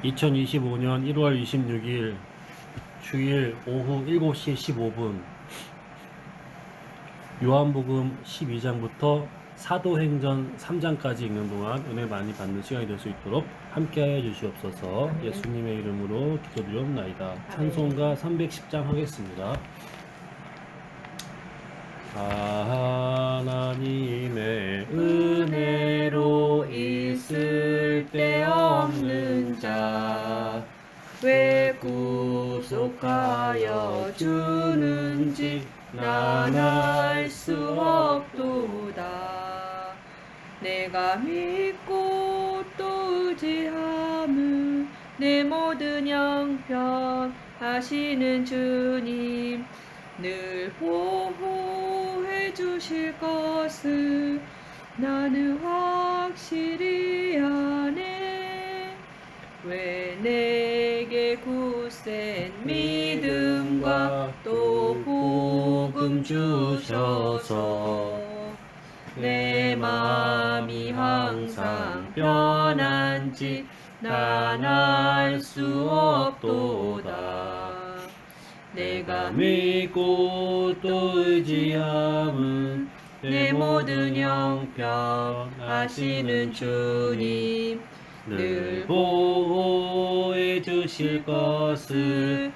2025년 1월 26일 주일 오후 7시 15분 요한복음 12장부터 사도행전 3장까지 읽는 동안 은혜 많이 받는 시간이 될 수 있도록 함께하여 주시옵소서. 예수님의 이름으로 기도드리옵나이다. 찬송가 310장 하겠습니다. 하나님의 은혜로 있을 데 없는 자 왜 구속하여 주는지 난 알 수 없도다. 내가 믿고 또 의지함은 내 모든 형편 하시는 주님 늘 보호해 주실 것을 나는 확실히 아네. 왜 내게 굳센 믿음과 또 복음 주셔서 내 마음이 항상 편한지 난 알 수 없도다. 내가 믿고 또 의지함은 내 모든 형편 하시는 주님 늘 보호해 주실 것을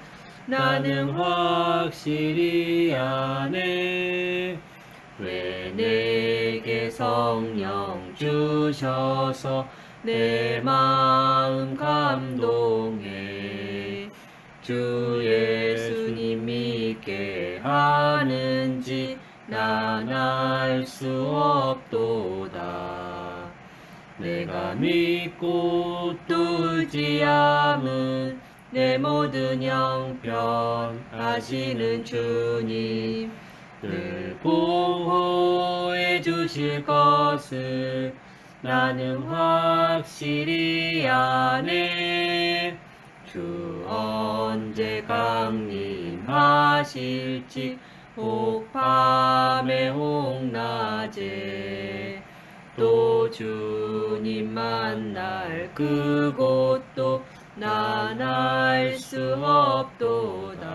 나는 확실히 아네. 왜 내게 성령 주셔서 내 마음 감동해 주 예수님 믿게 하는지 난 알 수 없도다. 내가 믿고 또 의지함은 내 모든 형편 하시는 주님 늘 보호해 주실 것을 나는 확실히 아네. 주 언제 강림하실지 혹 밤에 혹 낮에 또 주님 만날 그곳도 난 알 수 없도다.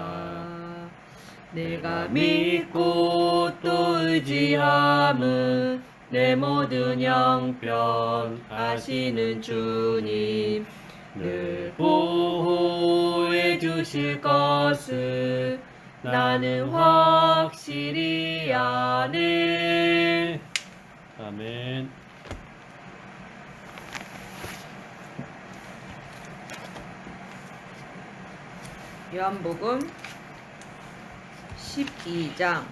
내가 믿고 또 의지함은 내 모든 형편 하시는 주님 늘 보호해 주실 것을 나는 확실히 아네. 아멘. 요한복음 12장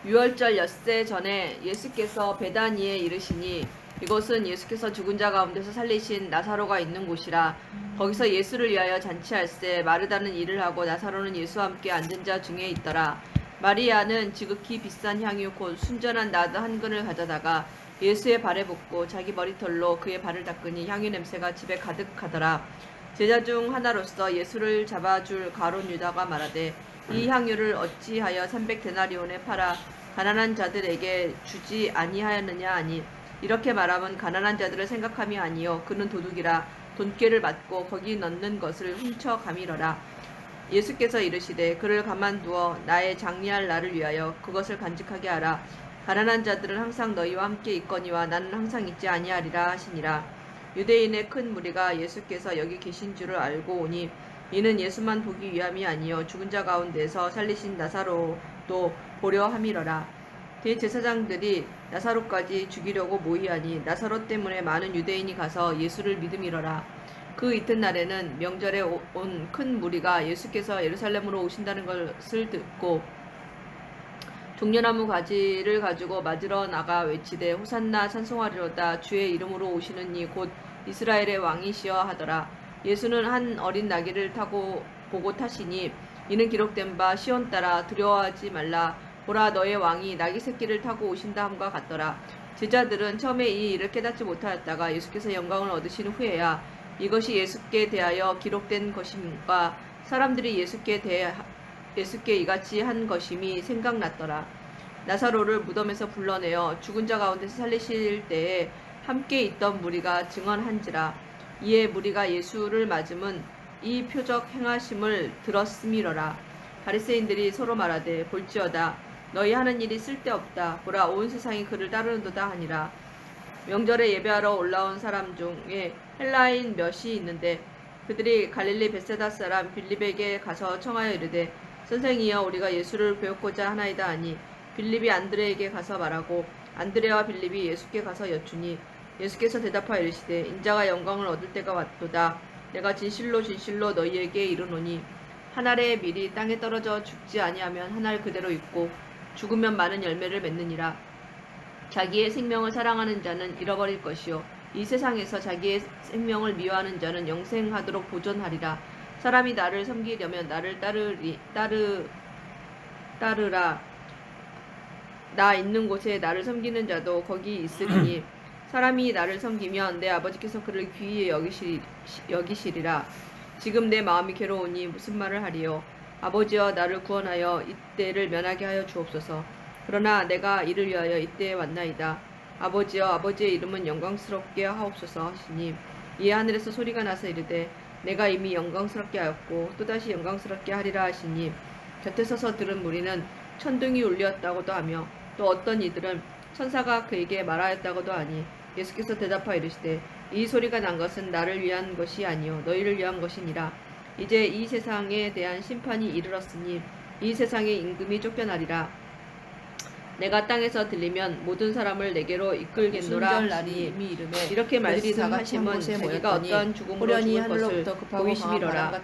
유월절 엿새 전에 예수께서 베다니에 이르시니 이곳은 예수께서 죽은 자 가운데서 살리신 나사로가 있는 곳이라. 거기서 예수를 위하여 잔치할새 마르다는 일을 하고 나사로는 예수와 함께 앉은 자 중에 있더라. 마리아는 지극히 비싼 향유 곧 순전한 나드 한 근을 가져다가 예수의 발에 붓고 자기 머리털로 그의 발을 닦으니 향유 냄새가 집에 가득하더라. 제자 중 하나로서 예수를 잡아줄 가룟 유다가 말하되 이 향유를 어찌하여 300데나리온에 팔아 가난한 자들에게 주지 아니하였느냐 하니 이렇게 말하면 가난한 자들을 생각함이 아니요 그는 도둑이라 돈꾀를 맞고 거기 넣는 것을 훔쳐 가밀어라. 예수께서 이르시되 그를 가만두어 나의 장리할 날을 위하여 그것을 간직하게 하라. 가난한 자들은 항상 너희와 함께 있거니와 나는 항상 있지 아니하리라 하시니라. 유대인의 큰 무리가 예수께서 여기 계신 줄을 알고 오니 이는 예수만 보기 위함이 아니요 죽은 자 가운데서 살리신 나사로도 보려 함이러라. 대제사장들이 나사로까지 죽이려고 모이하니 나사로 때문에 많은 유대인이 가서 예수를 믿음이러라. 그 이튿날에는 명절에 온 큰 무리가 예수께서 예루살렘으로 오신다는 것을 듣고 종려나무 가지를 가지고 맞으러 나가 외치되 호산나 찬송하리로다 주의 이름으로 오시는 이 곧 이스라엘의 왕이시여 하더라. 예수는 한 어린 나귀를 타고 보고 타시니 이는 기록된 바 시온 따라 두려워하지 말라 보라 너의 왕이 나귀 새끼를 타고 오신다 함과 같더라. 제자들은 처음에 이 일을 깨닫지 못하였다가 예수께서 영광을 얻으신 후에야 이것이 예수께 대하여 기록된 것임과 사람들이 예수께 이같이 한 것임이 생각났더라. 나사로를 무덤에서 불러내어 죽은 자 가운데서 살리실 때에 함께 있던 무리가 증언한지라. 이에 무리가 예수를 맞음은 이 표적 행하심을 들었음이러라. 바리새인들이 서로 말하되 볼지어다 너희 하는 일이 쓸데없다. 보라 온 세상이 그를 따르는도다 하니라. 명절에 예배하러 올라온 사람 중에 헬라인 몇이 있는데 그들이 갈릴리 벳세다 사람 빌립에게 가서 청하여 이르되 선생이여 우리가 예수를 배우고자 하나이다 하니 빌립이 안드레에게 가서 말하고 안드레와 빌립이 예수께 가서 여쭈니 예수께서 대답하여 이르시되 인자가 영광을 얻을 때가 왔도다. 내가 진실로 진실로 너희에게 이르노니 한 알의 밀이 땅에 떨어져 죽지 아니하면 한 알 그대로 있고 죽으면 많은 열매를 맺느니라. 자기의 생명을 사랑하는 자는 잃어버릴 것이요 이 세상에서 자기의 생명을 미워하는 자는 영생하도록 보존하리라. 사람이 나를 섬기려면 나를 따르라. 나 있는 곳에 나를 섬기는 자도 거기 있으리니 사람이 나를 섬기면 내 아버지께서 그를 귀히 여기시리라. 지금 내 마음이 괴로우니 무슨 말을 하리요. 아버지여 나를 구원하여 이때를 면하게 하여 주옵소서. 그러나 내가 이를 위하여 이때에 왔나이다. 아버지여 아버지의 이름은 영광스럽게 하옵소서 하시니 이에 하늘에서 소리가 나서 이르되 내가 이미 영광스럽게 하였고 또다시 영광스럽게 하리라 하시니 곁에 서서 들은 무리는 천둥이 울렸다고도 하며 또 어떤 이들은 천사가 그에게 말하였다고도 하니 예수께서 대답하여 이르시되 이 소리가 난 것은 나를 위한 것이 아니요 너희를 위한 것이니라. 이제 이 세상에 대한 심판이 이르렀으니 이 세상의 임금이 쫓겨나리라. 내가 땅에서 들리면 모든 사람을 내게로 이끌겠노라 하시니 이렇게 말씀하심은 자기가 어떠한 죽음으로 죽을 것을 보이심이로라.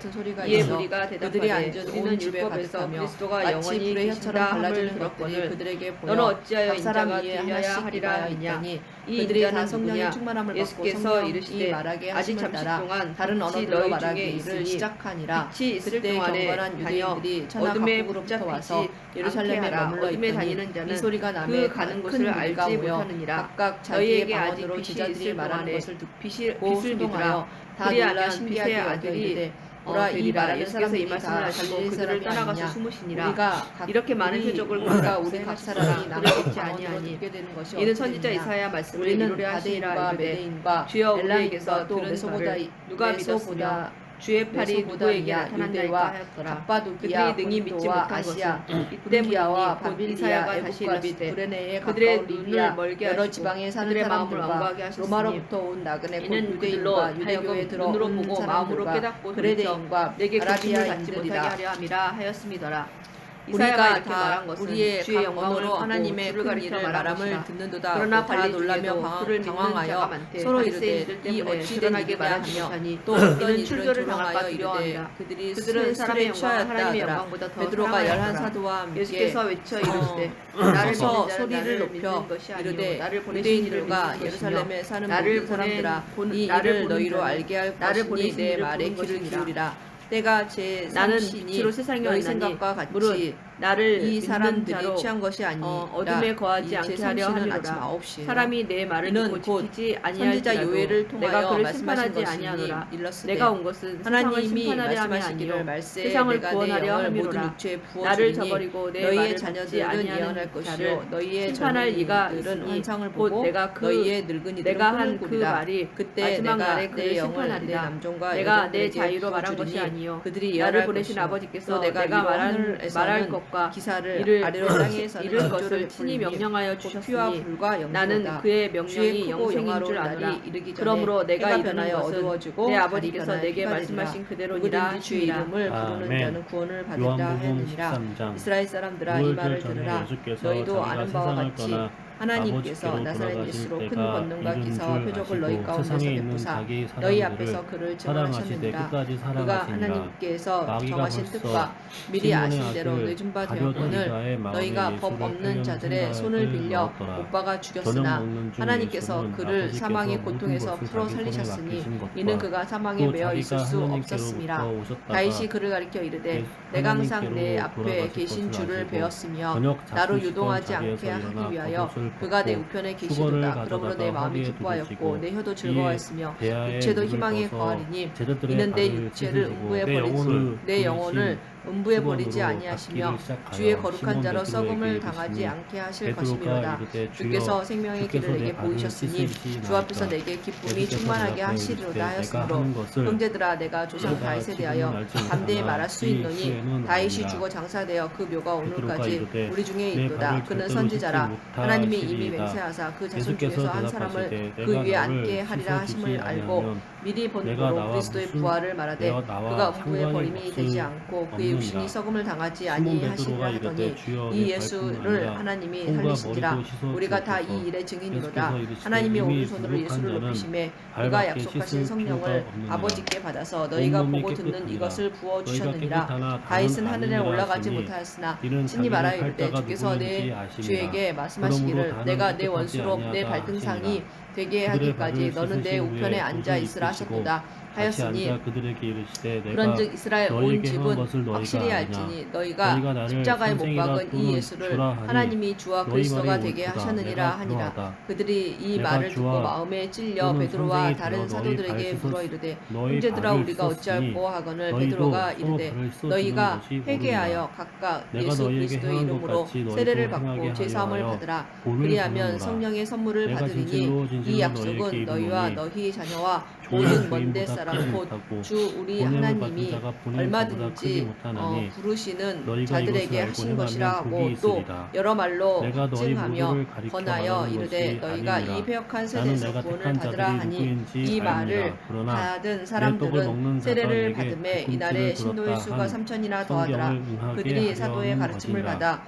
이에 무리가 대답하되 우리는 율법에서 그리스도가 영원히 계신다 함을 들었거늘 너는 어찌하여 인자가 들려야 하리라 하느냐. 이 인자는 누구냐. 예수께서 이르시되 아직 잠시 동안 다른 빛이 언어들로 너희 말하기 중에 일을 있으니 시작하니라. 빛이 있을 그때 동안에 경건한 다녀 유대인들이 천하 어둠에 각국으로부터 붙잡히지 와서 예루살렘에 않게 하라. 머물러 어둠에 있더니 다니는 자는 이 소리가 나매 그 가는 큰 곳을 무리가 알지 모여 못하느니라. 각각 자기의 너희에게 아직 방언으로 빛이 제자들이 있을 말하는 동안에 것을 빛을 듣고 믿으라. 순종하여 다 그리하면 놀라 빛의 신기하게 여겨 아들이 이르되 보라 이 되리라. 말하는 예수께서 이 사람들이 말씀을 다 하시고 갈릴리 그들을 사람이 떠나가서 아니냐. 숨으시니라. 우리가 이렇게 많은 표적을 우리가 보이사 우리 각 행하시더라. 사람이 그를 남의 믿지 방언으로 아니하니 듣게 되는 것이 이는 어찌 선지자 되느냐. 이사야 말씀을 우리는 이루려 하시니라. 바데인과 이르되 메데인과 주여 우리에게서 엘람과 또 들은 메소보다 바를 누가 믿었으며 메소보다 주의 팔이 누구에게 메소포타미아, 나타난다니까 유대와 하였더라. 갑바도기아, 그들이 능히 믿지 본토와 못한 아시아, 것은 이 브루기아와 때문이니 곧 바빌리아, 이사야가 다시 애국과 및 이르시되 구레네에 그들의 가까운 눈을 리비아 멀게 여러 하시고 지방에 사는 그들의 마음을 사람들과 엉거하게 하셨으니 로마로부터 온 나그네 곧 이는 그들로 유대인과 유대교에 하여금 들어온 눈으로 보고 마음으로 사람들과 깨닫고 돌이켜 그레네인과 내게 고침을 받지 아라비아인들이라. 못하게 하려 함이라 하였음이더라. 이사야가 우리가 이렇게 다 말한 것은 우리의 주의 각 영광을 언어로 보고 하나님의 주를 큰 가리켜 일을 말한 말함을 것이라. 듣는도다. 그러나 다 놀라며 관리중에도 그를 믿는 자가 당황하여 많대. 서로 바리새인들 이르되 이 때문에 어찌 된 드러나게 일이냐 말하지 하며 못하니 또 어떤 이는 이들은 출교를 조롱하여 당할까 이르되 두려워하니라. 그들이 그들은 사람의 영광을 취하였다 하나님의 하더라. 영광보다 더 베드로가 열한 사랑하였더라. 사도와 함께 예수께서 외쳐 이르시되 나를 서서 믿는 자는 소리를 나를 높여 믿는 것이 아니요 이르되 나를 보내신 이를 유대인들과 믿는 것이며 예루살렘에 사는 나를 모든 사람들아 보낸 이 나를 일을 보는 너희로 자는 알게 할 나를 것이니 보내신 내 이를 말에 보는 귀를 것이니라. 기울이라. 때가 제 나는 삼신이 빛으로 세상에 너희 왔나니 생각과 무릇 같이 나를 이 믿는 사람들이 자로 취한 것이 아니라 어둠에 거하지 않게 하려 아침 하리로라. 9시에 사람이 내 말을 이는 듣고 곧 지키지 선지자 아니할지라도 요엘을 내가 통하여 그를 말씀하신 심판하지 것이니 아니하노라. 일렀으되 내가 온 것은 세상을 하나님이 심판하려 함이 말씀하시기를 아니요 말세 세상을 내가 내 구원하려 영을 모든 함이로라. 육체에 나를 부어주리니 저버리고 내 너희의 말을 듣지 자녀들은 아니하는 예언할 것이요 자를 너희의 심판할 이가 젊은이들은 있으니 환상을 곧 보고 내가 너희의 늙은이들은 내가 꿈을 한 그 꾸리라. 말이 그때 마지막 내가 날에 그를 내 영을 내 심판하리라. 남종과 내가 내 여종들에게 자유로 말한 것이 부어주리니 아니요 그들이 나를 예언할 보내신 것이요 아버지께서 또 내가 내가 위로 말할 하늘에서는 것과 기사를 이를 아래로 땅에서는 이를 기조를 것을 친히 부르니 명령하여 피와 주셨으니 불과 영도다. 나는 그의 명령이 주의 크고 영생인 줄 영화로운 아노라. 날이 이르기 전에 그러므로 내가 해가 이르는 변하여 것은 어두워지고 내 달이 아버지께서 변하여 내게 해가 말씀하신 되리라. 그대로니라 누구든지 주의 하시니라. 이름을 부르는 아멘. 자는 구원을 받으리라 요한복음 하느니라. 13장 이스라엘 사람들아 이 6월절 말을 전에 들으라. 예수께서 너희도 자기가 아는 바와 세상을 같이 떠나 하나님께서 아버지께로 나사렛 돌아가실 예수로 큰 때가 권능과 이른 기사와 줄 표적을 너희 아시고 가운데서 세상에 있는 베푸사 자기 너희 사람들을 앞에서 그를 사랑하시되 증언하셨느니라. 끝까지 그가 사랑하시니라. 하나님께서 마귀가 정하신 벌써 뜻과 미리 시몬의 아신 대로 아들 늦은 바 가룟 되었거늘 유다의 마음에 너희가 법 예수를 없는 팔려는 자들의 손을 생각을 빌려 넣었더라. 오빠가 저녁 죽였으나 먹는 중 하나님께서 예수는 그를 아버지께서 사망의 모든 고통에서 것을 풀어 자기 손에 살리셨으니 맡기신 것과 이는 그가 사망에 또 매여 있을 자기가 수 하나님께로부터 없었음이라. 오셨다가 다윗이 그를 가리켜 이르되 내가 항상 내 하나님께로 앞에 돌아가실 계신 것을 줄을 아시고 배웠으며 저녁 나로 잡수시던 유동하지 않게 자리에서 하기 일어나 위하여 겉옷을 그가 내 벗고 우편에 수건을 계시도다. 그러므로 내 가져다가 마음이 허리에 기뻐하였고 두르시고 내 혀도 이에 즐거워했으며 배아에 육체도 물을 희망에 떠서 거하리니 제자들의 이는 내 발을 육체를 씻으시고 음부에 내 버리고 영혼을 내 영혼을 음부에 버리지 수건으로 아니하시며 닦기를 시작하여 주의 거룩한 자로 시몬 썩음을 베드로에게 당하지 이르시니 않게 하실 베드로가 것이미로다. 이르되 주께서 생명의 주께서 길을 내 내게 발을 보이셨으니 씻으시나이까. 주 앞에서 내게 기쁨이 예수께서 충만하게 대답하여 하시리로다 이르시되 하였으므로 내가 하는 것을 형제들아 내가 조상 너희가 다윗에 지금은 대하여 알지 담대히 못하나 말할 수 이 있노니 후에는 다윗이 아니라. 죽어 장사되어 그 묘가 베드로가 오늘까지 이르되 우리 중에 내 있도다. 발을 그는 절대로 선지자라. 씻지 하나님이 이미 못하시리이다. 맹세하사 그 자손 예수께서 중에서 한 사람을 대답하시되 그 내가 위에 너를 앉게 하리라 씻어주지 하심을 알고 아니하면 미리 내가 본보로 나와 그리스도의 무슨 부활을 말하되 내가 나와 그가 음부에 상관이 버림이 없을 되지 않고 그의 육신이 없느니라. 썩음을 당하지 시몬 베드로가 아니하시리라 이르되 하더니 주여 이 내 예수를 발뿐 아니라 하나님이 손과 살리신지라. 머리도 씻어 우리가 다 주옵소서. 이 일의 증인이로다. 예수께서 이르시되 하나님이 이미 오른손으로 부족한 예수를 자는 높이심에 그가 발밖에 약속하신 씻을 성령을 필요가 없느니라. 아버지께 받아서 너희가 온몸이 보고 듣는 깨끗하니라. 이것을 부어 너희가 주셨느니라. 깨끗하나 다윗은 다는 하늘에 아니니라 올라가지 하시니 못하였으나 이는 친히 자기를 말하여 팔 이르되 자가 주께서 내 누구인지 아심이라. 주에게 그러므로 말씀하시기를 다는 내가 내 깨끗하지 원수로 내 아니하다 발등상이 하시니라. 되게 그들의 하기까지 발을 너는 내 씻으신 우편에 후에 앉아 옷을 있으라 입히시고 하셨도다 다시 하였으니 앉아 그들에게 이르시되 내가 그런즉 이스라엘 온 너희에게 집은 행한 것을 너희가 확실히 아느냐. 알지니 너희가 너희가 나를 십자가에 못 선생이라 박은 이 또는 예수를 주라 하니 하나님이 주와 너희 그리스도가 말이 되게 옳도다. 하셨느니라 내가 하니라. 그러하다. 그들이 이 내가 말을 듣고 주와 마음에 찔려 또는 베드로와 선생이 다른 되어 너희 사도들에게 발 물어 씻었- 이르되 너희 형제들아 발을 우리가 어찌할꼬 씻었으니 하거늘 너희도 베드로가 서로 이르되 발을 씻어주는 너희가 것이 회개하여 옳으니라. 각각 내가 예수 너희에게 그리스도의 행한 것 이름으로 같이 너희도 세례를 행하게 받고 하려 제사함을 하여 받으라. 본을 그리하면 주노라. 성령의 선물을 내가 받으리니 진실로 이 약속은 너희에게 너희와 이르노니 너희 자녀와 종이 모든 먼데 주인보다 사람 크지 곧 못하고 주 우리 보냄을 받은 하나님이 자가 보낸 자보다 크지 얼마든지 못하나니 부르시는 너희가 자들에게 이것을 알고 하신 것이라 행하면 하고 복이 또 있으리라. 여러 말로 내가 너희 증하며 모두를 가리켜 권하여 말하는 이르되 것이 너희가 아니니라. 이 패역한 나는 세대에서 내가 구원을 택한 받으라 자들이 하니 누구인지 이 말을 알미라. 그러나 받은 내 떡을 사람들은 먹는 자가 세례를 내게 받음에 뒤꿈치를 이날에 신도의 들었다 수가 한 3천이나 더하더라. 성경을 응하게 그들이 하려 사도의 하는 가르침을 것이니라. 받아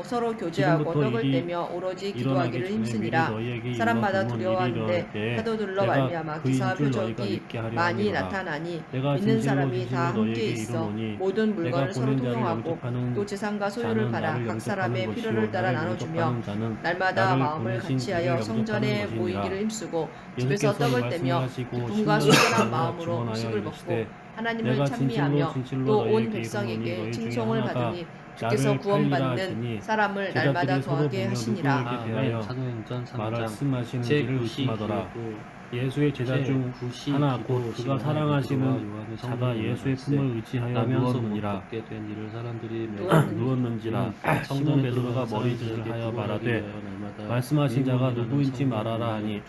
서로 교제하고 지금부터 떡을 일이 떼며 오로지 일어나기 기도하기를 전에 미리 힘쓰니라. 너희에게 사람마다 일러 두면 일이 두려워하는데 일어날 때에 사도들로 내가 말미암아 그인 기사와 줄 너희가 표적이 믿게 하려 많이 함이로라. 나타나니 내가 믿는 진실로 사람이 진실로 다 함께 너희에게 있어 이르노니 모든 내가 물건을 서로 보낸 자를 통용하고 영접하는 또 재산과 소유를 자는 팔아 나를 각 영접하는 사람의 것이요 필요를 따라 나를 나눠주며 영접하는 자는 날마다 나를 마음을 보내신 같이하여 이를 성전에 영접하는 모이기를 것이니라. 힘쓰고 예수께서 집에서 떡을 떼며 말씀하시고 기쁨과 신령한 순전한 마음으로 마음으로 증언하여 음식을 이르시되 먹고 하나님을 내가 찬미하며 진실로 또 온 너희에게 백성에게 이르노니 너희 중에 칭송을 하나가 받으니 주께서 나를 팔리라 구원받는 하시니 사람을 날마다 제자들이 서로 더하게 보며 하시니라. 누구에게 대하여 사도행전 3장 말씀하시는지를 의심하더라. 예수의 제자 중 하나 곧 그가 사랑하시는 자가 예수의 품을 의지하여 나면서 누웠느니라. 먹게 된 일을 사람들이 누웠는지라. 시몬 베드로가 머리짓을 하여 말하되 말씀하신 자가 누구인지 말하라 하니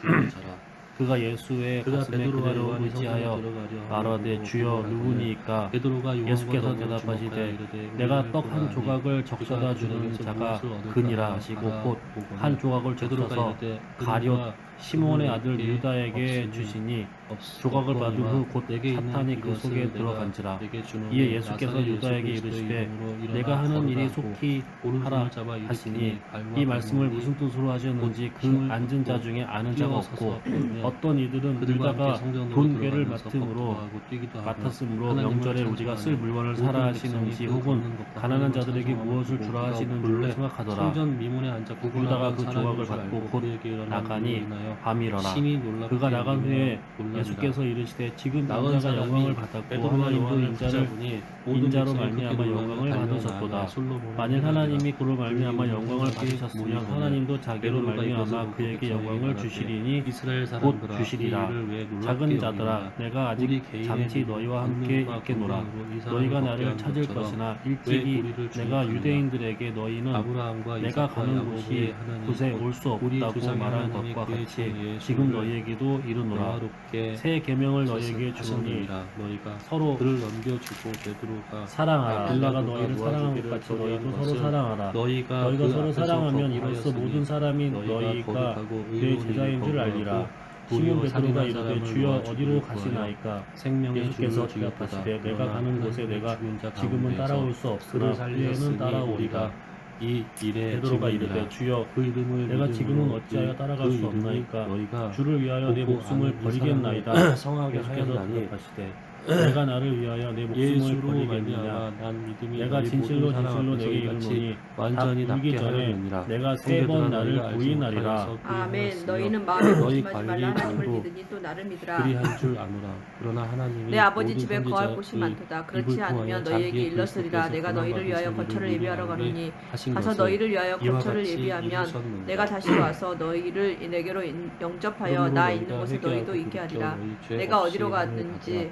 그가 예수의 그가 가슴에 베드로와 그대로 요한이 의지하여 성전에 들어가려 말하되 하고 주여 부르라더니 누구니까 베드로가 예수께서 대답하시되 내가 떡 한 조각을 적셔다 주는 자가 그니라 하시고 곧 한 조각을 적셔서 가룟 시몬의 아들 유다에게 주시니 조각을 받은 후 곧 사탄이 그 속에 들어간지라. 이에 예수께서 유다에게 이르시되 내가 하는 일이 속히 하라 하시니 이 말씀을 무슨 뜻으로 하셨는지 그 앉은 자 중에 아는 자가 없고 어떤 이들은 유다가 돈괴를 맡았으므로 명절에 우리가 쓸 물건을 사라 하시는지 혹은 가난한 자들에게 무엇을 주라 하시는 줄로 생각하더라. 유다가 그 조각을 받고 곧 나가니 밤이러라. 그가 나간 후에 예수께서 이르시되 지금 인자가 영광을 받았고 하나님도 인자로 말미암아 영광을 받으셨도다. 만일 하나님이 그로 말미암아 영광을 받으셨으면 하나님도 자기로 말미암아 그에게 영광을 주시리니 곧 주시리라. 작은 자들아 내가 아직 잠시 너희와 함께 있겠노라. 너희가 나를 찾을 것이나 일찍이 내가 유대인들에게 너희는 내가 가는 곳에 올 수 없다고 말한 것과 같이 지금 너희에게도 이르노라. 새 계명을 너희에게 주노니 서로 그를 넘겨주고 베드로가 사랑하라. 빌라가 너희가 너희를 사랑한 것 같이 너희도 서로 사랑하라. 너희가 그 서로 앞에서 사랑하면 이로써 거룩하였으니 모든 사람이 너희가 내 제자인 줄 알리라. 시몬 베드로가 이르되 주여 어디로 가시나이까? 예수께서 대답하시되 내가 가는 곳에 내가 지금은 따라올 수 없으나 후에는 따라오리라. 이 일에 베드로가 이르되 주여 그 이름을 내가 지금은 믿음으로 어찌하여 따라갈 수 그 이름을 없나이까? 너희가 주를 위하여 내 보고 목숨을 아는 이 버리겠나이다. 사람을 성하게 예수께서 하였나니 대답하시되 내가 나를 위하여 내 목숨을 예수로 버리겠느냐? 말미암아 난 믿음이 내가 너희 진실로 모든 사람 진실로 앞에서 내게 이같이 이르노니 완전히 다 울기 낫게 전에 하려느니라. 내가 세 번 나를 부인하리라. 아멘. 너희는 마음에 너희 고심하지 말라. 관리 하나님을 말고 믿으니 또 나를 믿으라. 그리한 줄 아노라. 그러나 하나님이 내 아버지 모든 집에 거할 선지자의 곳이 많도다. 그렇지 입을 통하여 않으면 너희에게 자기의 일렀으리라. 그리스도께서 내가 너희를 위하여 고난받으신 거처를 일을 예비하러 미리 가노니 하신 가서 것을 너희를 위하여 이와 거처를 같이 예비하면 이루셨느니라. 내가 다시 와서 너희를 내게로 영접하여 나 있는 곳에 너희도 있게 하리라. 내가 어디로 갔는지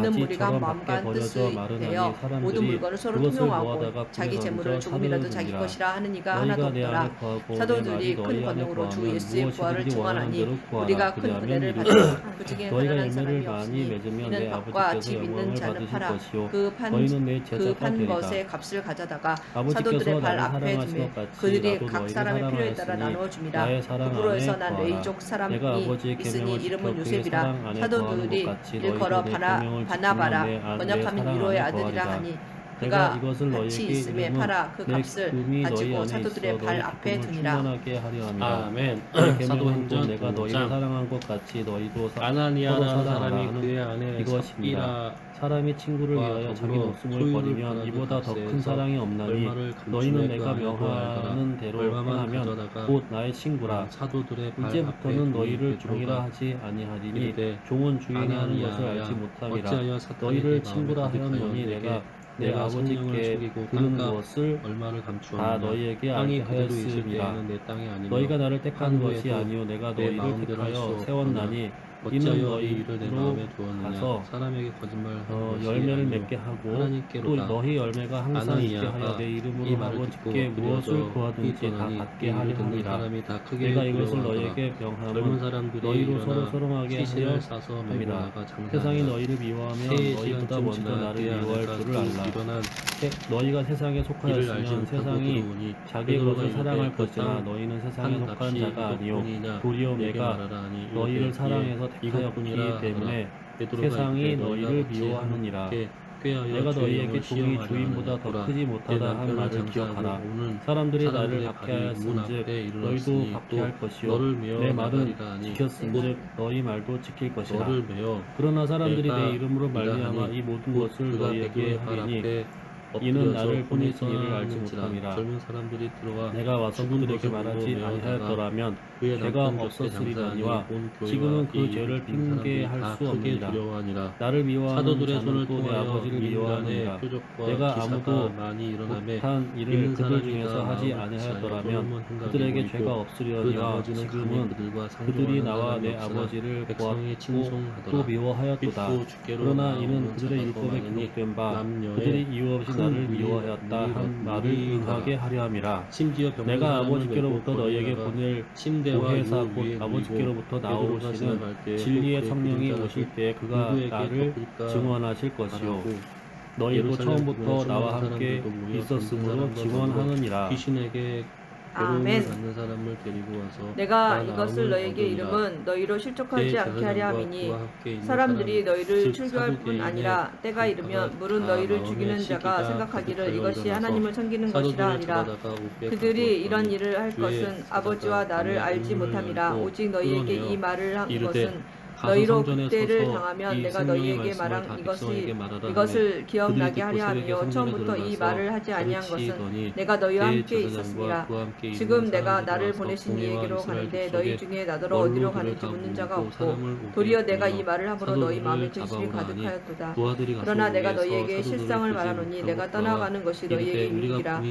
믿는 무리가 가지처럼 마음과 밖에 버려져 뜻이 마르나니 되어 사람들이 모든 물건을 서로 그것을 통용하고 모아다가 자기 불에 재물을 던져 조금이라도 사도를 자기 던지라. 것이라 하는 이가 하나도 너희가 내 안에 없더라. 거하고 내 사도들이 말이 큰 너희 안에 권능으로 주 거하면 예수의 무엇이든지 부활을 원하는 증언하니 대로 구하라. 우리가 큰 그리하면 은혜를 이루리라. 받으라. 그 중에 너희가 가난한 사람이 열매를 많이 없으니 맺으면 내 이는 밭과 아버지께서 집 있는 영광을 자를 받으실 팔아 것이요 그 너희는 내 판 제자가 되리라. 것의 값을 가져다가 아버지께서 사도들의 발 나를 앞에 사랑하신 두매 것 같이 그들이 나도 각 너희를 사람의 필요에 따라 사랑하였으니 나누어 줍니다. 나의 사랑 부부로에서 안에 난 거하라. 레이족 내가 사람이 아버지의 있으니 계명을 이름은 지켜 그의 요셉이라. 사랑 안에 거하는 사도들이 것 같이 일컬어 너희도 내 계명을 바나바라 지키면 내 번역하면 사랑 위로의 안에 아들이라 거하리라. 하니 내가 그가 이것을 같이 너희에게 있음에 이름은 팔아 그 내 값을 기쁨이 너희 가지고 안에 사도들의 있어 발 너희 앞에 기쁨을 두니라. 충만하게 하려 함이라. 아멘. 계명은 또 사도행전 내가 너희를 5장. 사랑한 것 같이 너희도 서로 아나니아라는 사랑하라 사람이 하는 그의 아내 이것입니다. 삽비라 사람이 친구를 와 위하여 자기 더불어 목숨을 소유를 버리면 팔아 이보다 그 더 큰 값에서 사랑이 없나니 얼마를 너희는 감추매 내가 그 안에도 명하는 알거라. 대로 얼마만 행하면 가져다가 곧 나의 친구라. 사도들의 발 앞에 이제부터는 너희를 두니 종이라 베드로가 하지 아니하리니 이르되 종은 주인이 하는 것을 아나니아야 알지 못함이라. 어찌하여 사탄이 너희를 네 마음에 친구라 가득하여 하였노니 내가 내 내가 성령을 아버지께 속이고 들은 땅값 것을 얼마를 다 감추었느냐. 너희에게 땅이 알게 그대로 있을 하였음이라. 때에는 내 땅이 아니며 너희가 나를 택한 한 것이 후에도 아니요 내가 내 너희를 마음대로 할수 택하여 없거나 세웠나니 이는 어찌하여 이 일을 내 너희로 마음에 두었느냐. 가서 사람에게 거짓말하는 것이 열매를 아니요 맺게 하고 또 하나님께로다. 너희 열매가 항상 있게 하여 아나니아가 내 이 이름으로 말을 듣고 아버지께 무엇을 엎드려져 구하든지 다 떠나니 받게 이 하려 일을 듣는 함이라. 사람이 다 크게 내가 이것을 두려워하더라. 너희에게 젊은 명함은 사람들이 너희로 일어나 서로 서름하게 하려 시신을 싸서 메고 함이라. 나가 장사하니라. 세상이 너희를 미워하면 세 너희보다 시간쯤 먼저 지나 나를 그의 미워할 아내가 줄을 또 알라. 일어난 너희가 세상에 이를 알지 속하였으면 못하고 세상이 들어오니 자기의 베드로가 것을 사랑할 이르되 그 것이나 땅 너희는 세상에 한 속한 값이 자가 아니요 이것뿐이냐 도리어 내게 내가 말하라 하니 이르되 너희를 예, 사랑해서 이것뿐이라 택하였기 하더라. 때문에 베드로가 세상이 이르되 너희를 너희가 어찌 미워하느니라. 함께 꾀하여 내가 주의 너희에게 영을 종이 시험하려 주인보다 하느냐. 더 크지 못하다 한 남편은 말을 장사하고 기억하라. 오는 사람들이 나를 사람들의 박해 발이 문 하였은즉 앞에 너희도 이르렀으니 박해 또 할 것이요 너를 메어 내 말은 나가리라 하니 지켰은즉 너희 말도 지킬 것이라. 너를 메어 그러나 사람들이 내가 내 이름으로 이라 말미암아 하니 이 모든 곧 것을 그가 너희에게 베드로의 발 하리니 앞에 이는 엎드려서 나를 보내신 혼이 이를 알지 떠나는지라. 못함이라. 젊은 사람들이 들어와 내가 와서 죽은 그들에게 것을 말하지 물어 메어다가 아니하였더라면 그의 죄가 남편 곁에 없었으리거니와 장사하니 온 교회와 지금은 그 이 죄를 일을 듣는 사람들이 핑계할 다 수 크게 없느니라. 두려워하니라. 나를 미워하는 사도들의 자는 손을 또 내 통하여 아버지를 민간의 미워하느니라. 표적과 내가 기사가 아무도 많이 일어나매 못한 일을 믿는 그들 사람이 중에서 다 하지 마음을 아니하였더라면 생각이 그들에게 보이고 죄가 그 없으려니와 나머지는 지금은 감히 그들과 그들이 상종하는 나와 사람이 내 없으나 아버지를 백성이 보았고 칭송하더라. 또 미워하였도다. 빚고 주께로 그러나 나아오는 이는 그들의 자가 율법에 많으니 기록된 바 남녀의 그들이 이유 없이 큰 나를 무리, 미워하였다 한 말을 무리가 응하게 하려 함이라. 심지어 병든 내가 사람을 아버지께로부터 메고 너희에게 거리다가 보낼 침대와 보혜사 유 곧 위에 아버지께로부터 누이고 베드로가 나오시는 지나갈 때에 진리의 또 그의 성령이 그림자가 오실 때 그가 누구에게 나를 덮을까 증언하실 것이요 하라고. 너희도 예루살렘 처음부터 부근에 나와 수많은 함께 사람들도 모여 있었으므로 젊은 사람과 증언하느니라. 귀신에게 괴로움을 아멘. 받는 사람을 데리고 와서 내가 다 이것을 나음을 너에게 얻으리라. 이름은 너희로 실족하지 않게 하려 함이니 사람들이 사람, 너희를 즉 출교할 뿐 사두개인의 아니라 때가 이르면 물은 다 너희를 마음의 죽이는 자가 시기가 생각하기를 가득하여 이것이 일어나서 하나님을 섬기는 것이라 하니라. 그들이 이런 일을 할 것은 아버지와 나를 알지 못함이라. 오직 너희에게 이 말을 한 것은 너희로 그때를 당하면 내가 너희에게 말한 이것을 기억나게 하려 하며 처음부터 이 말을 하지 아니한 것은 내가 너희와 함께 있었습니다. 지금 내가 나를 보내신 이에게로 가는데 너희 중에 나더러 어디로 가는지 묻는 자가 없고 도리어 내가 이 말을 함으로 너희 마음에 근심이 가득하였도다. 그러나 내가 너희에게 실상을 말하노니 내가 떠나가는 것이 너희에게 유익이라.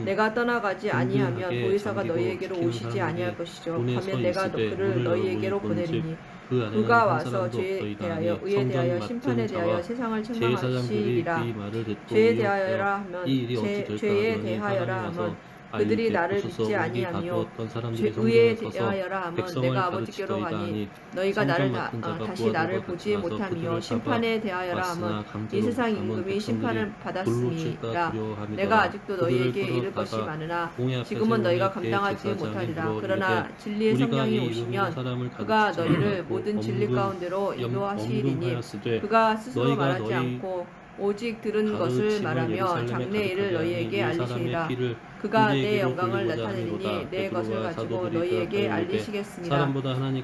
내가 떠나가지 아니하면 보혜사가 너희에게로 오시지 아니할 것이죠. 하면 내가 그를 너희에게로 보내리니 그가 와서 죄에 대하여 의에 대하여 심판에 대하여 세상을 책망하시리라. 죄에 대하여라 하면 죄에 대하여라 하면 그들이 나를 믿지 아니하며 의에 대하여라 하면 내가 아버지께로 가니 너희가 나를 다시 나를 보지 못하며 심판에 대하여라 하면 이 세상 임금이 심판을 받았음이라. 내가 아직도 너희에게 이를 것이 많으나 지금은 너희가 감당하지 못하리라. 그러나 진리의 성령이 오시면 그가 너희를 모든 진리 가운데로 인도하시리니 그가 스스로 말하지 않고 오직 들은 것을 말하며 장래 일을 너희에게 알리시리라. 그가 내 영광을 나타내리니 내 것을 가지고 너희에게 알리시겠습니다.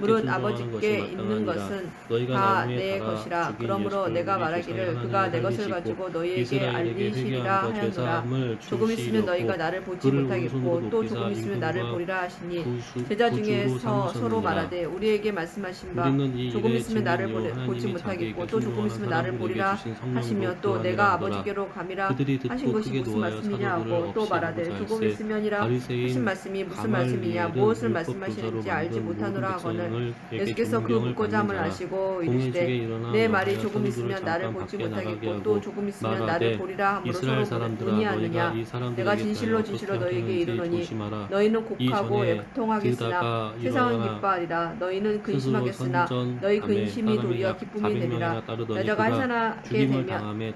무릇 아버지께 있는 것은 다 내 것이라. 그러므로 내가 말하기를 그가 내 것을 가지고 너희에게 알리시리라 하였노라. 조금 있으면 너희가 나를 보지 못하겠고 또 조금 있으면 나를 보리라 하시니 제자 중에서 서로 말하되 우리에게 말씀하신 바 조금 있으면 나를 보지 못하겠고 또 조금 있으면 나를 보리라 하시며 또 내가 아버지께로 감이라 하신 것이 무슨 말씀이냐 하고 또 말하되 조금 있으면이라 하신 말씀이 무슨 말씀이냐 무엇을 말씀하시는지 알지 못하노라 하거늘 예수께서 그 묻고자 함을 아시고 이르시되 내 말이 조금 있으면 나를 보지 못하겠고 또 조금 있으면 나를 보리라 함으로 서로 문의하느냐. 내가 진실로 진실로 너희에게 이르노니 너희는 곡하고 애통하겠으나 세상은 기뻐하리라. 너희는 근심하겠으나 너희 근심이 도리어 기쁨이 되리라. 여자가 해산하게 되면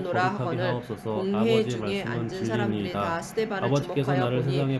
주었노라 거룩하게 하거늘 하옵소서. 공회 아버지의 중에 말씀은 앉은 사람들이 진리니이다. 다 스데반을 아버지께서 주목하여 나를 보니 세상에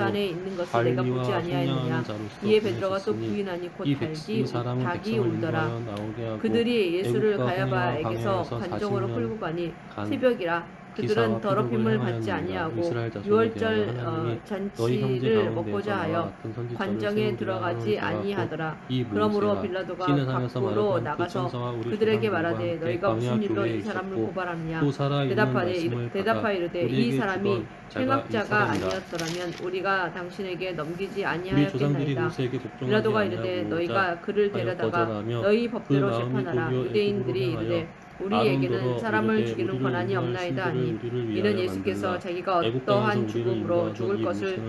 안에 있는 것을 내가 보지 관리와 아니하였느냐. 성령하는 자로서 이에 베드로가 또 보내셨으니 부인하니 곧 이 달기 사람은 닭이 백성을 울더라. 인도하여 나오게 하고 그들이 예수를 애국과 가야바에게서 홍해와 방해하여서 관정으로 40년 끌고 가니 간 새벽이라. 그들은 더럽힘을 받지 아니하고 유월절 잔치를 먹고자 하여 관정에 들어가지 아니하더라. 그러므로 빌라도가 밖으로 나가서 그들에게 말하되 너희가 무슨 일로 이 사람을 고발하느냐. 대답하여 이르되 이 사람이 행악자가 아니었더라면 우리가 당신에게 넘기지 아니하였겠나이다. 빌라도가 이르되 너희가 그를 데려다가 너희 법대로 재판하라. 유대인들이 이르되 우리에게는 사람을 죽이는 권한이 없나이다 하니 이는 예수께서 자기가 어떠한 죽음으로 죽을 것을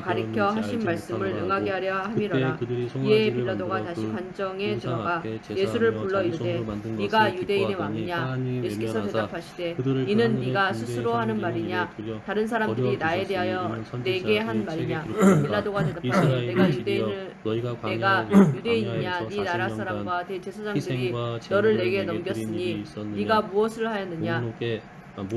가리켜 하신 말씀을 응하게 하려 함이로라. 이에 빌라도가 다시 관정에 들어가 예수를 불러 이르되 네가 유대인의 왕이냐. 예수께서 대답하시되 이는 네가 스스로 하는 말이냐 다른 사람들이 나에 대하여 내게 한 말이냐. 빌라도가 대답하되 내가 유대인이냐. 네 나라 사람과 대제사장들이 너를 내게 넘겼으니 네가 무엇을 하였느냐.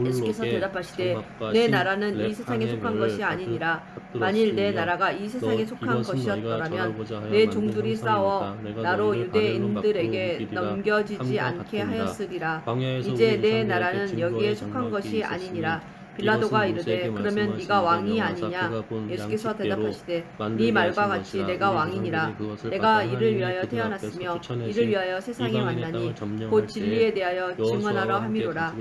예수께서 대답하시되 내 나라는 이 세상에 속한 것이 아니니라. 만일 내 나라가 이 세상에 속한 것이었더라면 내 종들이 싸워 나로 유대인들에게 넘겨지지 않게 하였으리라. 이제 내 나라는 여기에 속한 것이 아니니라. 빌라도가 이르되 그러면 네가 왕이 아니냐. 예수께서 대답하시되 네 말과 같이 내가 왕이니라. 내가 이를 위하여 태어났으며 이를 위하여 세상에 왔나니 곧 진리에 대하여 증언하려 함이로라.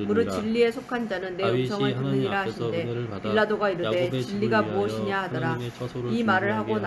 무릇 진리에 속한 자는 내 음성을 듣느니라 하신대. 빌라도가 이르되 진리가 무엇이냐 하더라. 이 말을 하고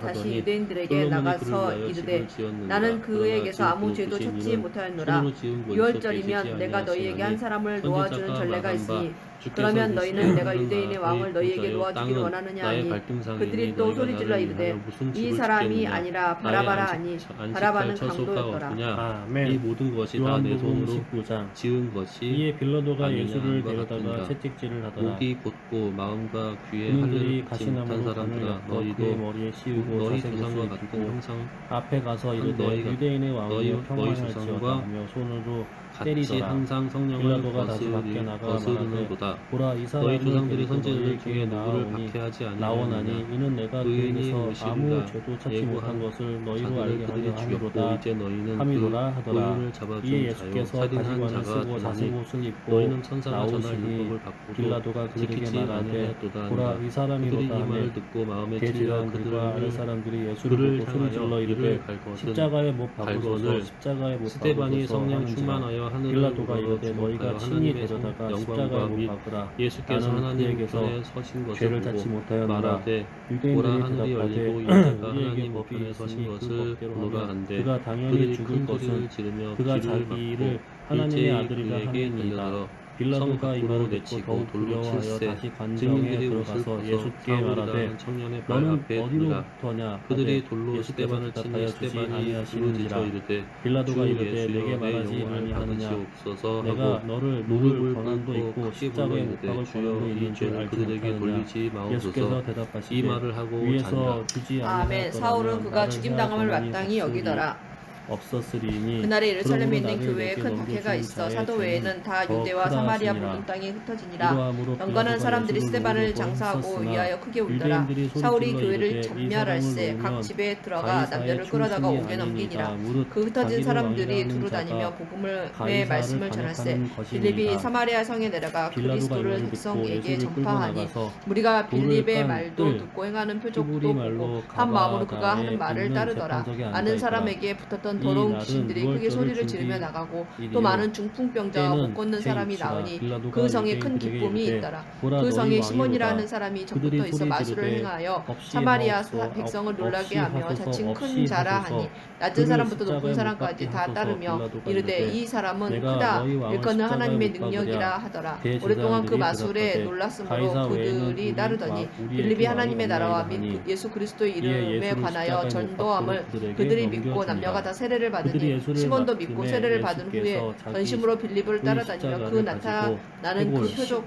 다시 유대인들에게 나가서 이르되 나는 그에게서 아무 죄도 찾지 못하였노라. 유월절이면 내가 너희에게 한 사람을 놓아주는 전례가 있으니 그러면 너희는 내가 유대인의 왕을 너희에게 놓아주기를 원하느냐 하니 그들이 또 소리질러 이르되 이 사람이 아니라 바라바라 하니 바라바는 강도였더라. 아멘. 이 모든 것이 다 내 요한복음 손으로 19장. 지은 것이 이에 빌라도가 아니냐 예수를 한것 데려다가 같은가. 채찍질을 하더라. 목이 곧고 마음과 귀에 군인들이 할례를 가시나무로 못한 관을 사람들아 엮어 그의 너희도 머리에 씌우고 너희 자색 조상과 옷을 같은 입히고 형상 앞에 가서 이르되 너희가- 유대인의 너희 왕이여 평안할지어다 조상과 하며 손으로 같이 때리더라. 항상 성령을 빌라도가 다시 밖에 나가 거스르는도다. 보라 이 너희 사람이 조상들이 데리고 선지자들 너희 중에 중에 누구를 나오니 박해하지 나오나니 아니하느냐. 이는 내가 의인이 그에게서 오시리라. 아무 죄도 찾지 예고한 못한 것을 너희로 자들을 알게 그들이 하려 죽였고 함이로다. 이제 너희는 함이로라 그 하더라. 의인을 이에 잡아준 자요 예수께서 살인한 가시관을 자가 쓰고 자색 되나니 옷을 입고 너희는 천사가 전할 나오시니 율법을 받고도 빌라도가 그들에게 지키지 말하되 아니하였도다 보라 하니라. 이 그들이 사람이로다 이 말을 하매 듣고 마음에 찔려 대제사장들과 아랫 그들을 사람들이 예수를 그를 보고 소리질러 향하여 이르되 이를 갈거든 십자가에 못 박으소서 갈거늘 십자가에 못 스데반이 박으소서 성령 하는지라. 충만하여 하늘을 빌라도가 우러러 이르되 너희가 주목하여 친히 하나님의 데려다가 십자가에 영광과 못 및 박으라. 예수께서 나는 하나님 그에게서 우편에 서신 것을 죄를 찾지 보고 못하였노라. 말하되 보라 유대인들이 하늘이 열리고 이 대답하되 자가 우리에게 하나님 법이 우편에 서신 있으니 그 것을 법대로 보라 하면 한데 그가 당연히 그들이 죽을 큰 것은 소리를 지르며 그가 귀를 자기를 막고 하나님의 일제히 아들이라 그에게 함이니이다. 달려들어 빌라도가 이 성 말을 밖으로 듣고 내치고 더욱 돌로 두려워하여 칠세 다시 관정에 증인들이 옷을 들어가서 벗어 예수께 말하되 사울이라는 청년의 발 너는 앞에 두니라. 어디로부터냐 그들이 하되 돌로 예수께서 스데반을 대답하여 치니 주지 스데반이 아니하시는지라. 부르짖어 이르되 빌라도가 주 이르되 예수여 내게 내 말하지 영혼을 아니하느냐 받으시옵소서 내가 하고 너를 무릎을 누를 권한도 꿇고 있고 크게 십자가에 불러 못 이르되 박을 주여 권한도 이 있는 줄 죄를 알지 그들에게 못하느냐. 돌리지 마옵소서. 예수께서 이 대답하시되 말을 하고 잔다. 위에서 주지 아멘. 사울은 그가 죽임당함을 마땅히 여기더라. 없었으리니 그날에 예루살렘에 그러므로 있는 나를 교회에 내게 큰 박해가 넘겨준 있어 자의 사도 죄는 외에는 다 더 유대와 크다 사마리아 하시니라. 모든 땅에 흩어지니라. 이러함으로 영관한 빌라도가 사람들이 예수를 스데반을 모르고 장사하고 했었으나 위하여 크게 울더라. 유대인들이 사울이 소리질러 교회를 이르되 이 전멸할세 사람을 각 놓으면 집에 들어가 가이사의 남녀를 끌어다가 충신이 옥에 넘기니라. 아니니이다. 무릇 그 흩어진 자기를 사람들이 왕이라 두루 하는 다니며 자가 복음의 가이사를 말씀을 전할세. 반역하는 것이니이다. 빌립이 사마리아 성에 내려가 빌라도가 그리스도를 이를 듣고 백성에게 예수를 끌고 전파하니 나가서 무리가 빌립의 돌을 말도 깐 듣고 행하는 히브리 표적도 말로 보고 한 마음으로 그가 가바다에 하는 말을 있는 따르더라. 재판석에 앉아 아는 있더라. 사람에게 붙었던 이 더러운 날은 귀신들이 크게 유월절을 소리를 지르며 준비 나가고 또 일이요. 많은 중풍병자와 때는 못 걷는 사람이 제6시라. 나오니 빌라도가 그 성에 큰 유대인들에게 기쁨이 이르되 있더라. 보라, 그 너희 성에 왕이로다. 시몬이라는 사람이 전부터 그들이 있어 소리 마술을 지르되 행하여 없이 사마리아 하소서, 백성을 놀라게 없이 하며 하소서, 자칭 없이 큰 자라 하소서. 하니 낮은 그를 사람부터 높은 십자가에 사람까지 못 다 박게 따르며 하소서. 빌라도가 이르되 이르되 이 사람은 내가 크다 너희 왕을 일컫는 십자가에 하나님의 못 박으랴. 능력이라 하더라. 대제사장들이 오랫동안 그 마술에 대답하되 놀랐으므로 가이사 외에는 그들이 우리 따르더니 우리의 빌립이 왕이 하나님의 나라와 없나이다 및 하니 예수 그리스도의 이에 이름에 예수를 관하여 십자가에 못 전도함을 박고 그들에게 그들이 믿고 넘겨주니라. 남녀가 다 세례를 그들이 받으니 예수를 시몬도 맡음에 믿고 세례를 받은 후에 예수께서 자기 전심으로 빌립을 따라다니며 그 십자가를 나타나는 그 가지고 표적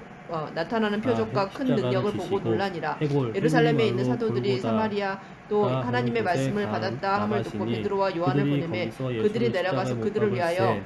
나타나는 표적과 큰 십자가를 능력을 보고 지시고 놀라니라. 해골, 예루살렘에 히브리 있는 말로 사도들이 골고다 사마리아 또 가 하나님의 하는 곳에 말씀을 받았다 함을 듣고 나가시니 베드로와 요한을 그들이 보내매 거기서 그들이 예수를 내려가서 십자가에 못 그들을 위하여 박을세.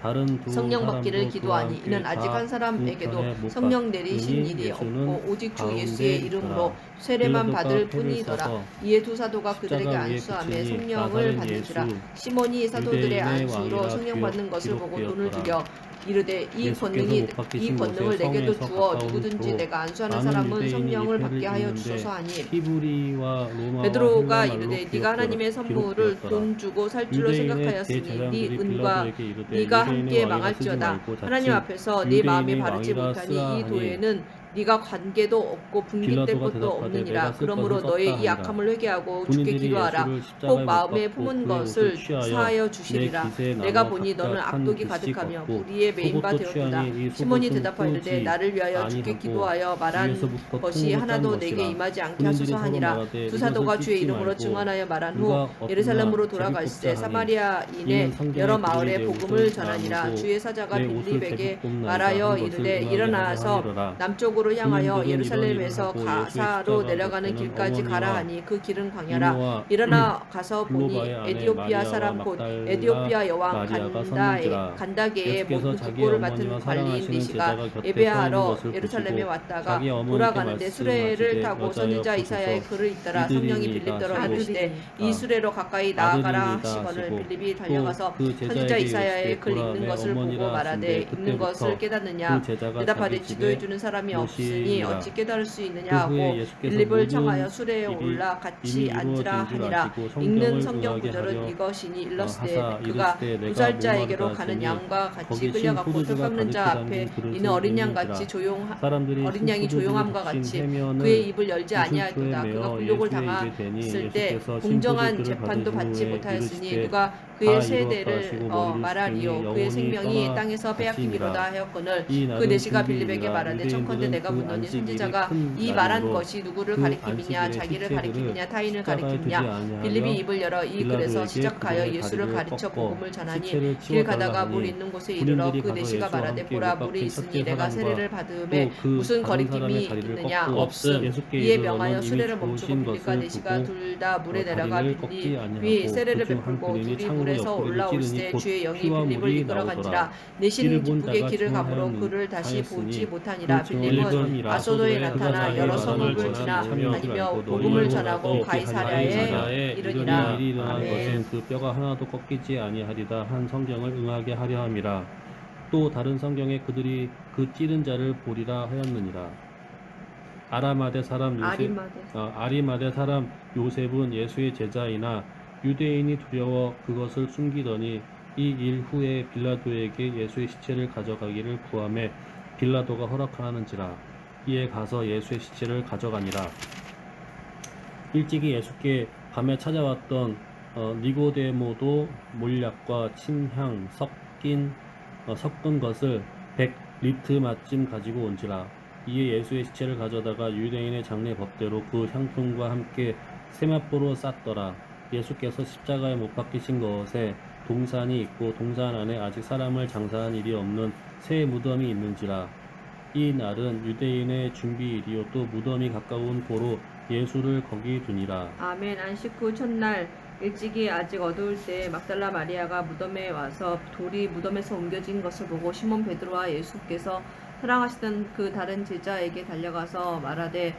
다른 두 성령 받기를 사람도 기도하니 그와 이는 함께 아직 한 다 사람에게도 우편에 못 성령 내리신 박으니 일이 예수는 없고 오직 주 가운데 예수의 이름으로 있더라. 세례만 빌라도가 받을 패를 뿐이더라. 써서 이에 두 사도가 그들에게 십자가 위에 안수하며 붙이니 성령을 나사렛 받는지라. 예수 시몬이 사도들의 유대인의 안수로 왕이라 성령 받는 것을 보고 눈을 기록되었더라. 들여 이르되 이 예수께서 못 박히신 권능을 곳에 내게도 성에서 주어 가까운 누구든지 도로 내가 안수하는 많은 사람은 유대인이 성령을 이 받게 패를 하여 입는데 주소서 하니 히브리와 로마와 베드로가 헬라말로 이르되 네가 하나님의 선물을 기록되었더라. 돈 주고 살 줄로 유대인의 생각하였으니 네 대제사장들이 은과 빌라도에게 이르되 네가 유대인의 함께 왕이라 쓰지 망할지어다. 말고 하나님 자칫 앞에서 네 마음이 유대인의 바르지 왕이라 못하니 쓰라 이 하니 도에는 네가 관계도 없고 분깃될 빌라도가 것도 대답하되 없느니라. 내가 쓸 그러므로 것을 너의 썼다 이 하니라. 악함을 회개하고 주께 군인들이 기도하라. 예수를 혹 십자가에 못 마음에 박고 품은 그의 것을 옷을 취하여 사하여 내 주시리라. 깃에 내가 나눠 보니 너는 각각 한 악독이 깃씩 가득하며 얻고 불의에 메인 바 속옷도 되었도다. 취하니 이 시몬이 속옷은 대답하여 이르되 끄지 나를 위하여 주께 아니하고 기도하여 말한 위에서부터 것이 통으로 짠 하나도 것이라. 내게 임하지 않게 군인들이 하소서 서로 하니라. 말하되 두 이것을 사도가 주의 찢지 이름으로 말고 증언하여 말한 후 누가 얻으나 예루살렘으로 제비 돌아갈새 뽑자 하니 사마리아인의 이는 성경에 여러 그들이 마을에 내 복음을 옷을 전하니라. 나누고 주의 사자가 내 옷을 빌립에게 제비 뽑나이다 말하여 한 것을 이르되 응하게 일어나서 하리라. 남쪽으로 향하여 군인들은 예루살렘에서 이런 일을 하고 가사로 예수의 내려가는 십자가 길까지 곁에는 가라 어머니와 하니 그 길은 광야라. 이모와 일어나 가서 보니 블로바의 아내 에디오피아 마리아와 사람 곧 막달라 에디오피아 여왕 마리아가 섰는지라. 간다게의 예수께서 자기의 국보를 맡은 어머니와 관리인 사랑하시는 니시가 제자가 곁에 서 있는 예배하러 것을 예루살렘에 보시고 왔다가 자기 어머니께 돌아가는데 수레를 말씀하시되 타고 여자여 선지자 이사야의 보소서 글을 잇더라. 성령이 이들이니이다 빌립더러 하시고 이르시되 이 수레로 가까이 나아가라 하시거늘 빌립이 달려가서 그 선지자 제자에게 이사야의 이르시되 글 보라 읽는 내 것을 보고 어머니라 말하되 하신대 읽는 것을 그때부터 깨닫느냐 그 제자가 대답하되 자기 지도해 집에 주는 사람이 없으니 모시니라. 어찌 깨달을 수 있느냐 그 하고 후에 예수께서 빌립을 모든 청하여 수레에 일이 올라 같이 이미 앉으라 이루어진 줄 하니라. 아시고 읽는 성경을 성경 응하게 구절은 하려 이것이니 일렀으되 하사 그가 이르시되 내가 도살자에게로 무마르다 가는 하시니 양과 같이 거기 끌려갔고 신 털 포도주가 깎는 자 가득히 앞에 담긴 그릇을 이는 어린 양 읽는지라. 같이 사람들이 어린 양이 신 조용함과 포도주를 같이 신 해면을 그의 입을 열지 구슬초에 아니하였도다. 매어 그가 굴욕을 예수의 입에 대니 당했을 때 예수께서 공정한 신 포도주를 재판도 받지 받으신 후에 못하였으니 이르시되 누가 다 그의 이루었다 세대를 하시고 머리를 말하리요. 숙이니 그의 영혼이 생명이 떠나 땅에서 빼앗기미로다 가시니라. 하였거늘 이 그 날은 내시가 빌립에게 금주일이라. 말하되 청컨대 내가 유대인들은 그 묻노니 안식일이 선지자가 큰 이 말한 날이므로 것이 누구를 그 가리킴이냐 안식일의 자기를 식재들을 가리킴이냐 타인을 십자가에 두지 가리킴이냐 아니하여 빌립이 입을 열어 이 글에서 빌라도에게 시작하여 그들의 예수를 다리를 가르쳐 꺾어 복음을 전하니 시체를 길 치워달라 가다가 물 하니 있는 곳에 이르러 군인들이 그 가서 내시가 예수와 말하되 함께 보라 못 물이 박힌 있으니 첫째 내가 사람과 세례를 받음에 또 그 무슨 다른 거리낌이 사람의 다리를 있느냐 꺾고 없음. 예수께 이에 이르러는 명하여 이미 수레를 멈추고 주우신 빌립과 것을 내시가 보고 둘 다 물에 내려가 다리를 꺾지 빌립이 아니하고 세례를 그중 한 베풀고 군인이 둘이 창으로 물에서 옆구리를 올라올세 찌르니 곧 주의 영이 피와 빌립을 물이 이끌어간지라 나오더라. 내시는 이를 본 기쁘게 자가 길을 가므로 증언하였으니 그를 다시 보지 못하니라. 그 빌립은 증언을 아소도에 그가 나타나 자기의 여러 말함을 성읍을 지나 전하며 다니며 알고 복음을 너희를 전하고 보고 가이사랴에 이르니라. 일이 일어난 아멘. 것은 그 뼈가 하나도 꺾이지 아니하리다 한 성경을 응하게 하려 함이라. 또 다른 성경에 그들이 그 찌른 자를 보리라 하였느니라. 아리마대 사람 요셉은 예수의 제자이나 유대인이 두려워 그것을 숨기더니 이 일 후에 빌라도에게 예수의 시체를 가져가기를 구하매 빌라도가 허락하는지라. 이에 가서 예수의 시체를 가져가니라. 일찍이 예수께 밤에 찾아왔던 니고데모도 몰약과 침향 섞은 것을 100리트 마쯤 가지고 온지라. 이에 예수의 시체를 가져다가 유대인의 장례 법대로 그 향품과 함께 세마포로 쌌더라. 예수께서 십자가에 못 박히신 것에 동산이 있고 동산 안에 아직 사람을 장사한 일이 없는 새 무덤이 있는지라. 이 날은 유대인의 준비일이요 또 무덤이 가까운 고로 예수를 거기 두니라. 아멘. 안식 후 첫날 일찍이 아직 어두울 때 막달라 마리아가 무덤에 와서 돌이 무덤에서 옮겨진 것을 보고 시몬 베드로와 예수께서 사랑하시던 그 다른 제자에게 달려가서 말하되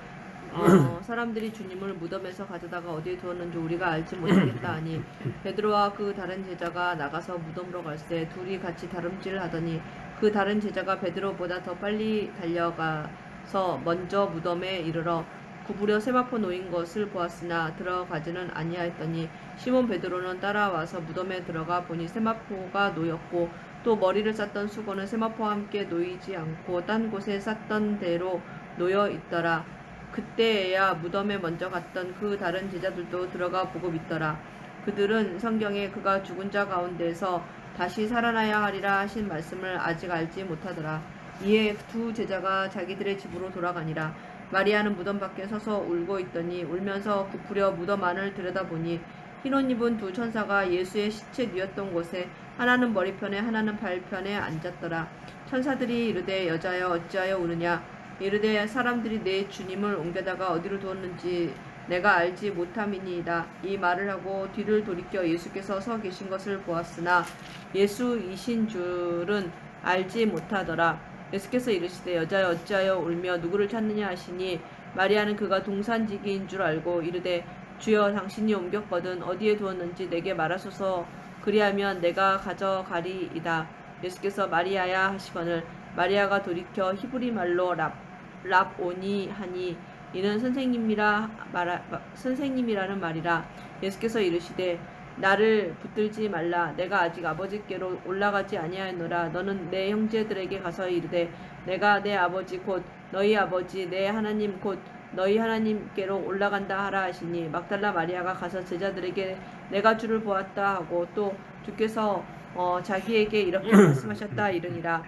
사람들이 주님을 무덤에서 가져다가 어디에 두었는지 우리가 알지 못하겠다 하니 베드로와 그 다른 제자가 나가서 무덤으로 갈새 둘이 같이 다름질을 하더니 그 다른 제자가 베드로보다 더 빨리 달려가서 먼저 무덤에 이르러 구부려 세마포 놓인 것을 보았으나 들어가지는 아니하였더니 시몬 베드로는 따라와서 무덤에 들어가 보니 세마포가 놓였고 또 머리를 쌌던 수건은 세마포와 함께 놓이지 않고 딴 곳에 쌌던 대로 놓여 있더라. 그때야 무덤에 먼저 갔던 그 다른 제자들도 들어가 보고 믿더라. 그들은 성경에 그가 죽은 자 가운데서 다시 살아나야 하리라 하신 말씀을 아직 알지 못하더라. 이에 두 제자가 자기들의 집으로 돌아가니라. 마리아는 무덤 밖에 서서 울고 있더니 울면서 부풀여 무덤 안을 들여다보니 흰 옷 입은 두 천사가 예수의 시체 뉘었던 곳에 하나는 머리편에 하나는 발편에 앉았더라. 천사들이 이르되 여자여 어찌하여 우느냐. 이르되 사람들이 내 주님을 옮겨다가 어디로 두었는지 내가 알지 못함이니이다. 이 말을 하고 뒤를 돌이켜 예수께서 서 계신 것을 보았으나 예수이신 줄은 알지 못하더라. 예수께서 이르시되 여자여 어찌하여 울며 누구를 찾느냐 하시니 마리아는 그가 동산지기인 줄 알고 이르되 주여 당신이 옮겼거든 어디에 두었는지 내게 말하소서 그리하면 내가 가져가리이다. 예수께서 마리아야 하시거늘 마리아가 돌이켜 히브리 말로 랍오니 하니 이는 선생님이라는 말이라. 예수께서 이르시되 나를 붙들지 말라. 내가 아직 아버지께로 올라가지 아니하였노라. 너는 내 형제들에게 가서 이르되 내가 내 아버지 곧 너희 아버지 내 하나님 곧 너희 하나님께로 올라간다 하라 하시니 막달라 마리아가 가서 제자들에게 내가 주를 보았다 하고 또 주께서 자기에게 이렇게 말씀하셨다 이르니라.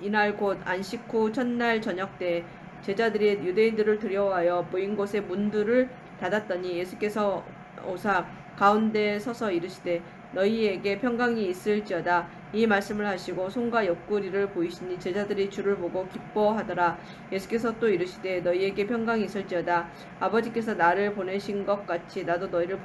이날 곧 안식 후 첫날 저녁 때 제자들이 유대인들을 두려워하여 모인 곳의 문들을 닫았더니 예수께서 오사 가운데 서서 이르시되 너희에게 평강이 있을지어다. 이 말씀을 하시고 손과 옆구리를 보이시니 제자들이 주를 보고 기뻐하더라. 예수께서 또 이르시되 너희에게 평강이 있을지어다. 아버지께서 나를 보내신 것 같이 나도 너희를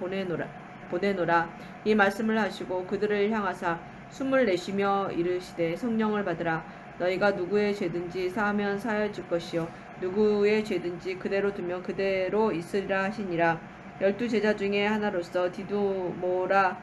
보내노라. 이 말씀을 하시고 그들을 향하사 숨을 내쉬며 이르시되 성령을 받으라. 너희가 누구의 죄든지 사하면 사하여질 것이요 누구의 죄든지 그대로 두면 그대로 있으리라 하시니라. 12 제자 중에 하나로서 디두모라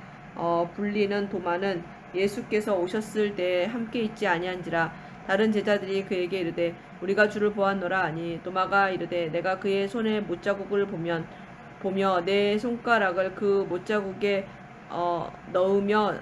불리는 도마는 예수께서 오셨을 때 함께 있지 아니한지라. 다른 제자들이 그에게 이르되 우리가 주를 보았노라 하니 도마가 이르되 내가 그의 손에 못자국을 보며 내 손가락을 그 못자국에 넣으며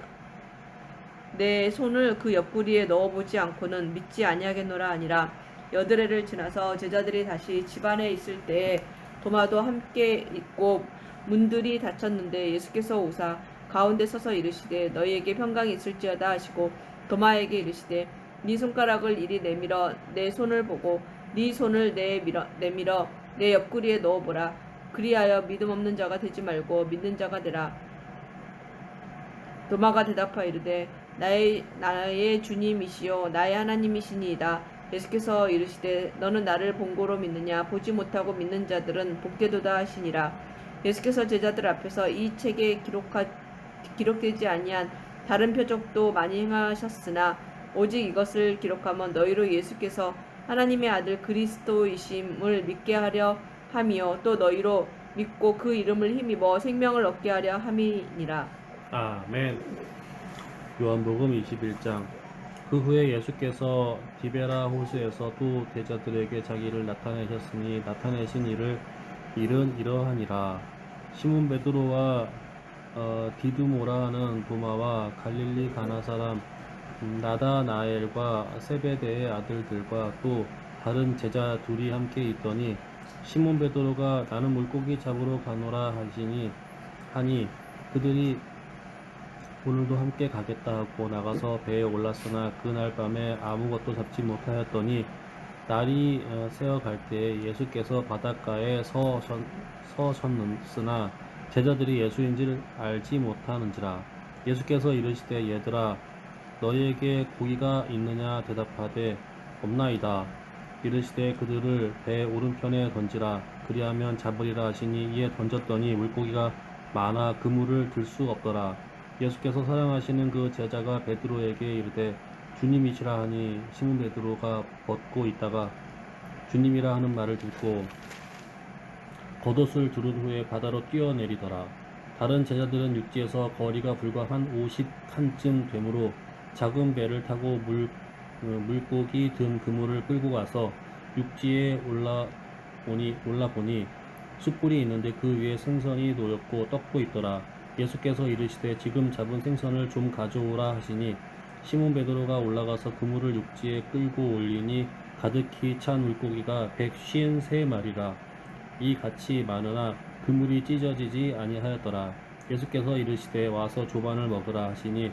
내 손을 그 옆구리에 넣어보지 않고는 믿지 아니하겠노라 하니라. 여드레를 지나서 제자들이 다시 집안에 있을 때에 도마도 함께 있고 문들이 닫혔는데 예수께서 오사 가운데 서서 이르시되 너희에게 평강이 있을지어다 하시고 도마에게 이르시되 네 손가락을 이리 내밀어 내 손을 보고 네 손을 내밀어 내 옆구리에 넣어보라. 그리하여 믿음 없는 자가 되지 말고 믿는 자가 되라. 도마가 대답하여 이르되 나의 주님이시요 나의 하나님이시니이다. 예수께서 이르시되 너는 나를 본고로 믿느냐. 보지 못하고 믿는 자들은 복되도다 하시니라. 예수께서 제자들 앞에서 이 책에 기록되지 아니한 다른 표적도 많이 행하셨으나 오직 이것을 기록하면 너희로 예수께서 하나님의 아들 그리스도이심을 믿게 하려 함이요 또 너희로 믿고 그 이름을 힘입어 생명을 얻게 하려 함이니라. 아멘. 요한복음 21장. 그 후에 예수께서 디베라 호수에서 또 제자들에게 자기를 나타내셨으니 나타내신 일은 이러하니라. 시몬 베드로와 디두모라 하는 도마와 갈릴리 가나 사람 나다나엘과 세베대의 아들들과 또 다른 제자 둘이 함께 있더니 시몬 베드로가 나는 물고기 잡으러 가노라 하니 그들이 오늘도 함께 가겠다 하고 나가서 배에 올랐으나 그날 밤에 아무것도 잡지 못하였더니 날이 새어갈 때에 예수께서 바닷가에 서셨으나 제자들이 예수인지를 알지 못하는지라. 예수께서 이르시되 얘들아 너희에게 고기가 있느냐 대답하되 없나이다. 이르시되 그들을 배 오른편에 던지라. 그리하면 잡으리라 하시니 이에 던졌더니 물고기가 많아 그물을 들 수 없더라. 예수께서 사랑하시는 그 제자가 베드로에게 이르되 주님이시라 하니 시몬 베드로가 벗고 있다가 주님이라 하는 말을 듣고 겉옷을 두른 후에 바다로 뛰어내리더라. 다른 제자들은 육지에서 거리가 불과 한 50칸쯤 되므로 작은 배를 타고 물고기 든 그물을 끌고 가서 육지에 올라보니 숯불이 있는데 그 위에 생선이 놓였고 떡도 있더라. 예수께서 이르시되 지금 잡은 생선을 좀 가져오라 하시니 시몬 베드로가 올라가서 그물을 육지에 끌고 올리니 가득히 찬 물고기가 153마리라. 이 같이 많으나 그물이 찢어지지 아니하였더라. 예수께서 이르시되 와서 조반을 먹으라 하시니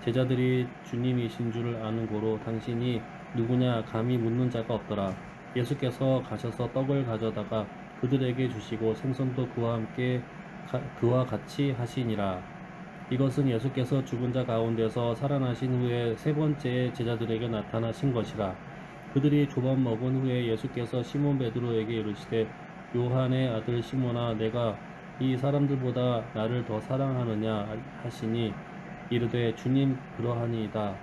제자들이 주님이신 줄 아는 고로 당신이 누구냐 감히 묻는 자가 없더라. 예수께서 가셔서 떡을 가져다가 그들에게 주시고 생선도 그와 같이 하시니라. 이것은 예수께서 죽은 자 가운데서 살아나신 후에 세 번째 제자들에게 나타나신 것이라. 그들이 조반 먹은 후에 예수께서 시몬 베드로에게 이르시되 요한의 아들 시몬아 내가 이 사람들보다 나를 더 사랑하느냐 하시니 이르되 주님 그러하니이다.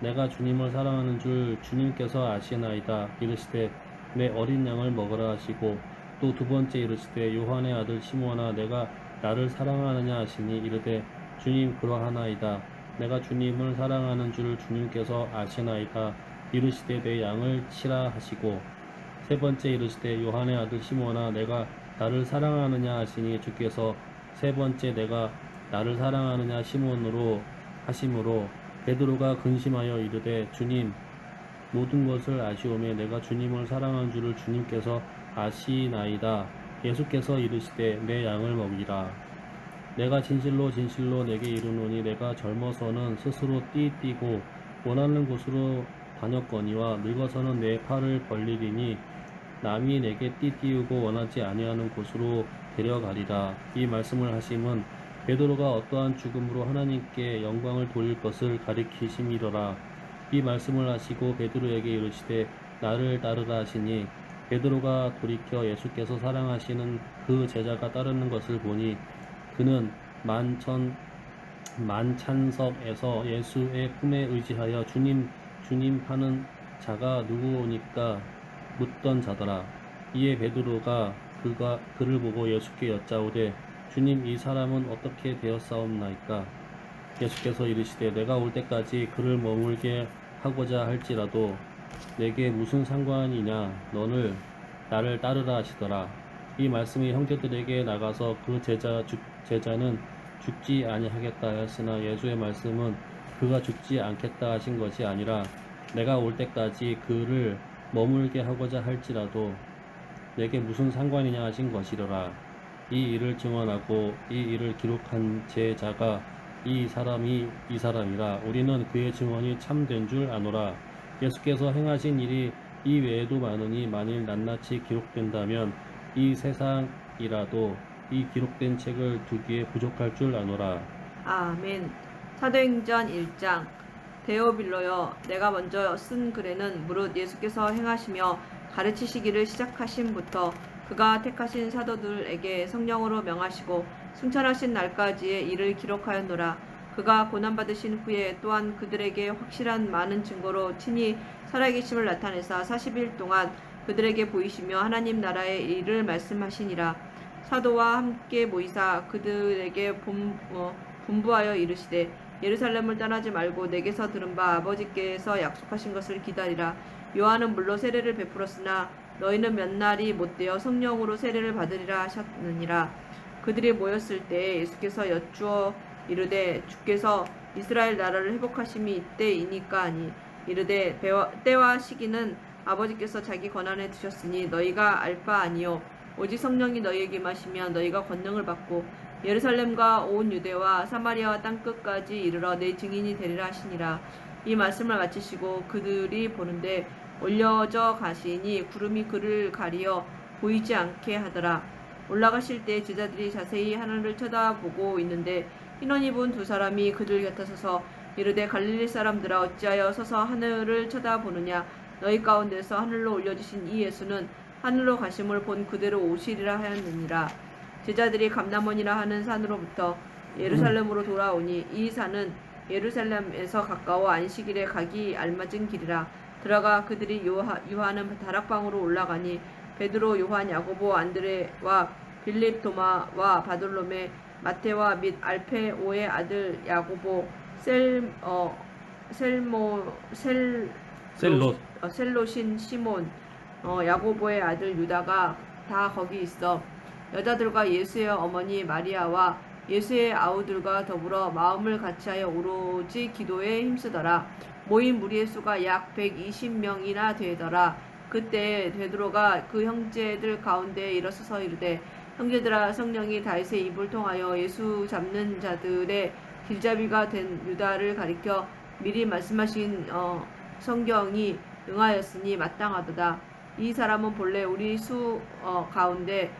내가 주님을 사랑하는 줄 주님께서 아시나이다. 이르시되 내 어린 양을 먹으라 하시고 또 두 번째 이르시되 요한의 아들 시몬아 내가 나를 사랑하느냐 하시니 이르되 주님 그러하나이다. 내가 주님을 사랑하는 줄 주님께서 아시나이다. 이르시되 내 양을 치라 하시고 세 번째 이르시되 요한의 아들 시몬아 내가 나를 사랑하느냐 하시니 주께서 세 번째 내가 나를 사랑하느냐 시몬으로 하심으로 베드로가 근심하여 이르되 주님 모든 것을 아시오매 내가 주님을 사랑한 줄을 주님께서 아시나이다. 예수께서 이르시되 내 양을 먹이라. 내가 진실로 진실로 내게 이르노니 내가 젊어서는 스스로 띠뛰고 원하는 곳으로 다녔거니와 늙어서는 내 팔을 벌리리니 남이 내게 띠띠우고 원하지 아니하는 곳으로 데려가리라. 이 말씀을 하심은 베드로가 어떠한 죽음으로 하나님께 영광을 돌릴 것을 가리키심이로라. 이 말씀을 하시고 베드로에게 이르시되 나를 따르라 하시니 베드로가 돌이켜 예수께서 사랑하시는 그 제자가 따르는 것을 보니 그는 만찬석에서 예수의 품에 의지하여 주님 하는 자가 누구오니까 묻던 자더라. 이에 베드로가 그를 보고 예수께 여짜오되 주님 이 사람은 어떻게 되었사옵나이까? 예수께서 이르시되 내가 올 때까지 그를 머물게 하고자 할지라도 내게 무슨 상관이냐 너를 나를 따르라 하시더라. 이 말씀이 형제들에게 나가서 그 제자는 죽지 아니하겠다 하였으나 예수의 말씀은 그가 죽지 않겠다 하신 것이 아니라 내가 올 때까지 그를 머물게 하고자 할지라도 내게 무슨 상관이냐 하신 것이로라. 이 일을 증언하고 이 일을 기록한 제자가 이 사람이라. 우리는 그의 증언이 참된 줄 아노라. 예수께서 행하신 일이 이 외에도 많으니 만일 낱낱이 기록된다면 이 세상이라도 이 기록된 책을 두기에 부족할 줄 아노라. 아멘. 사도행전 1장. 데오빌로여 내가 먼저 쓴 글에는 무릇 예수께서 행하시며 가르치시기를 시작하심부터 그가 택하신 사도들에게 성령으로 명하시고 승천하신 날까지의 일을 기록하였노라. 그가 고난받으신 후에 또한 그들에게 확실한 많은 증거로 친히 살아계심을 나타내사 40일 동안 그들에게 보이시며 하나님 나라의 일을 말씀하시니라. 사도와 함께 모이사 그들에게 분부하여 이르시되 예루살렘을 떠나지 말고 내게서 들은 바 아버지께서 약속하신 것을 기다리라. 요한은 물로 세례를 베풀었으나 너희는 몇 날이 못되어 성령으로 세례를 받으리라 하셨느니라. 그들이 모였을 때 예수께서 여쭈어 이르되 주께서 이스라엘 나라를 회복하심이 이때이니까 하니 이르되 때와 시기는 아버지께서 자기 권한에 두셨으니 너희가 알 바 아니요 오직 성령이 너희에게 임하시면 너희가 권능을 받고 예루살렘과 온 유대와 사마리아와 땅끝까지 이르러 내 증인이 되리라 하시니라. 이 말씀을 마치시고 그들이 보는데 올려져 가시니 구름이 그를 가리어 보이지 않게 하더라. 올라가실 때 제자들이 자세히 하늘을 쳐다보고 있는데 흰옷 입은 두 사람이 그들 곁에 서서 이르되 갈릴리 사람들아 어찌하여 서서 하늘을 쳐다보느냐 너희 가운데서 하늘로 올려주신 이 예수는 하늘로 가심을 본 그대로 오시리라 하였느니라. 제자들이 감람원이라 하는 산으로부터 예루살렘으로 돌아오니 이 산은 예루살렘에서 가까워 안식일에 가기 알맞은 길이라. 들어가 그들이 요한은 다락방으로 올라가니 베드로 요한 야고보 안드레와 빌립 도마와 바돌로메 마테와 및 알페오의 아들 야고보 셀롯인 시몬 야고보의 아들 유다가 다 거기 있어 여자들과 예수의 어머니 마리아와 예수의 아우들과 더불어 마음을 같이하여 오로지 기도에 힘쓰더라. 모인 무리의 수가 약 120명이나 되더라. 그때 베드로가 그 형제들 가운데 일어서서 이르되 형제들아 성령이 다윗의 입을 통하여 예수 잡는 자들의 길잡이가 된 유다를 가리켜 미리 말씀하신 성경이 응하였으니 마땅하도다. 이 사람은 본래 우리 수 가운데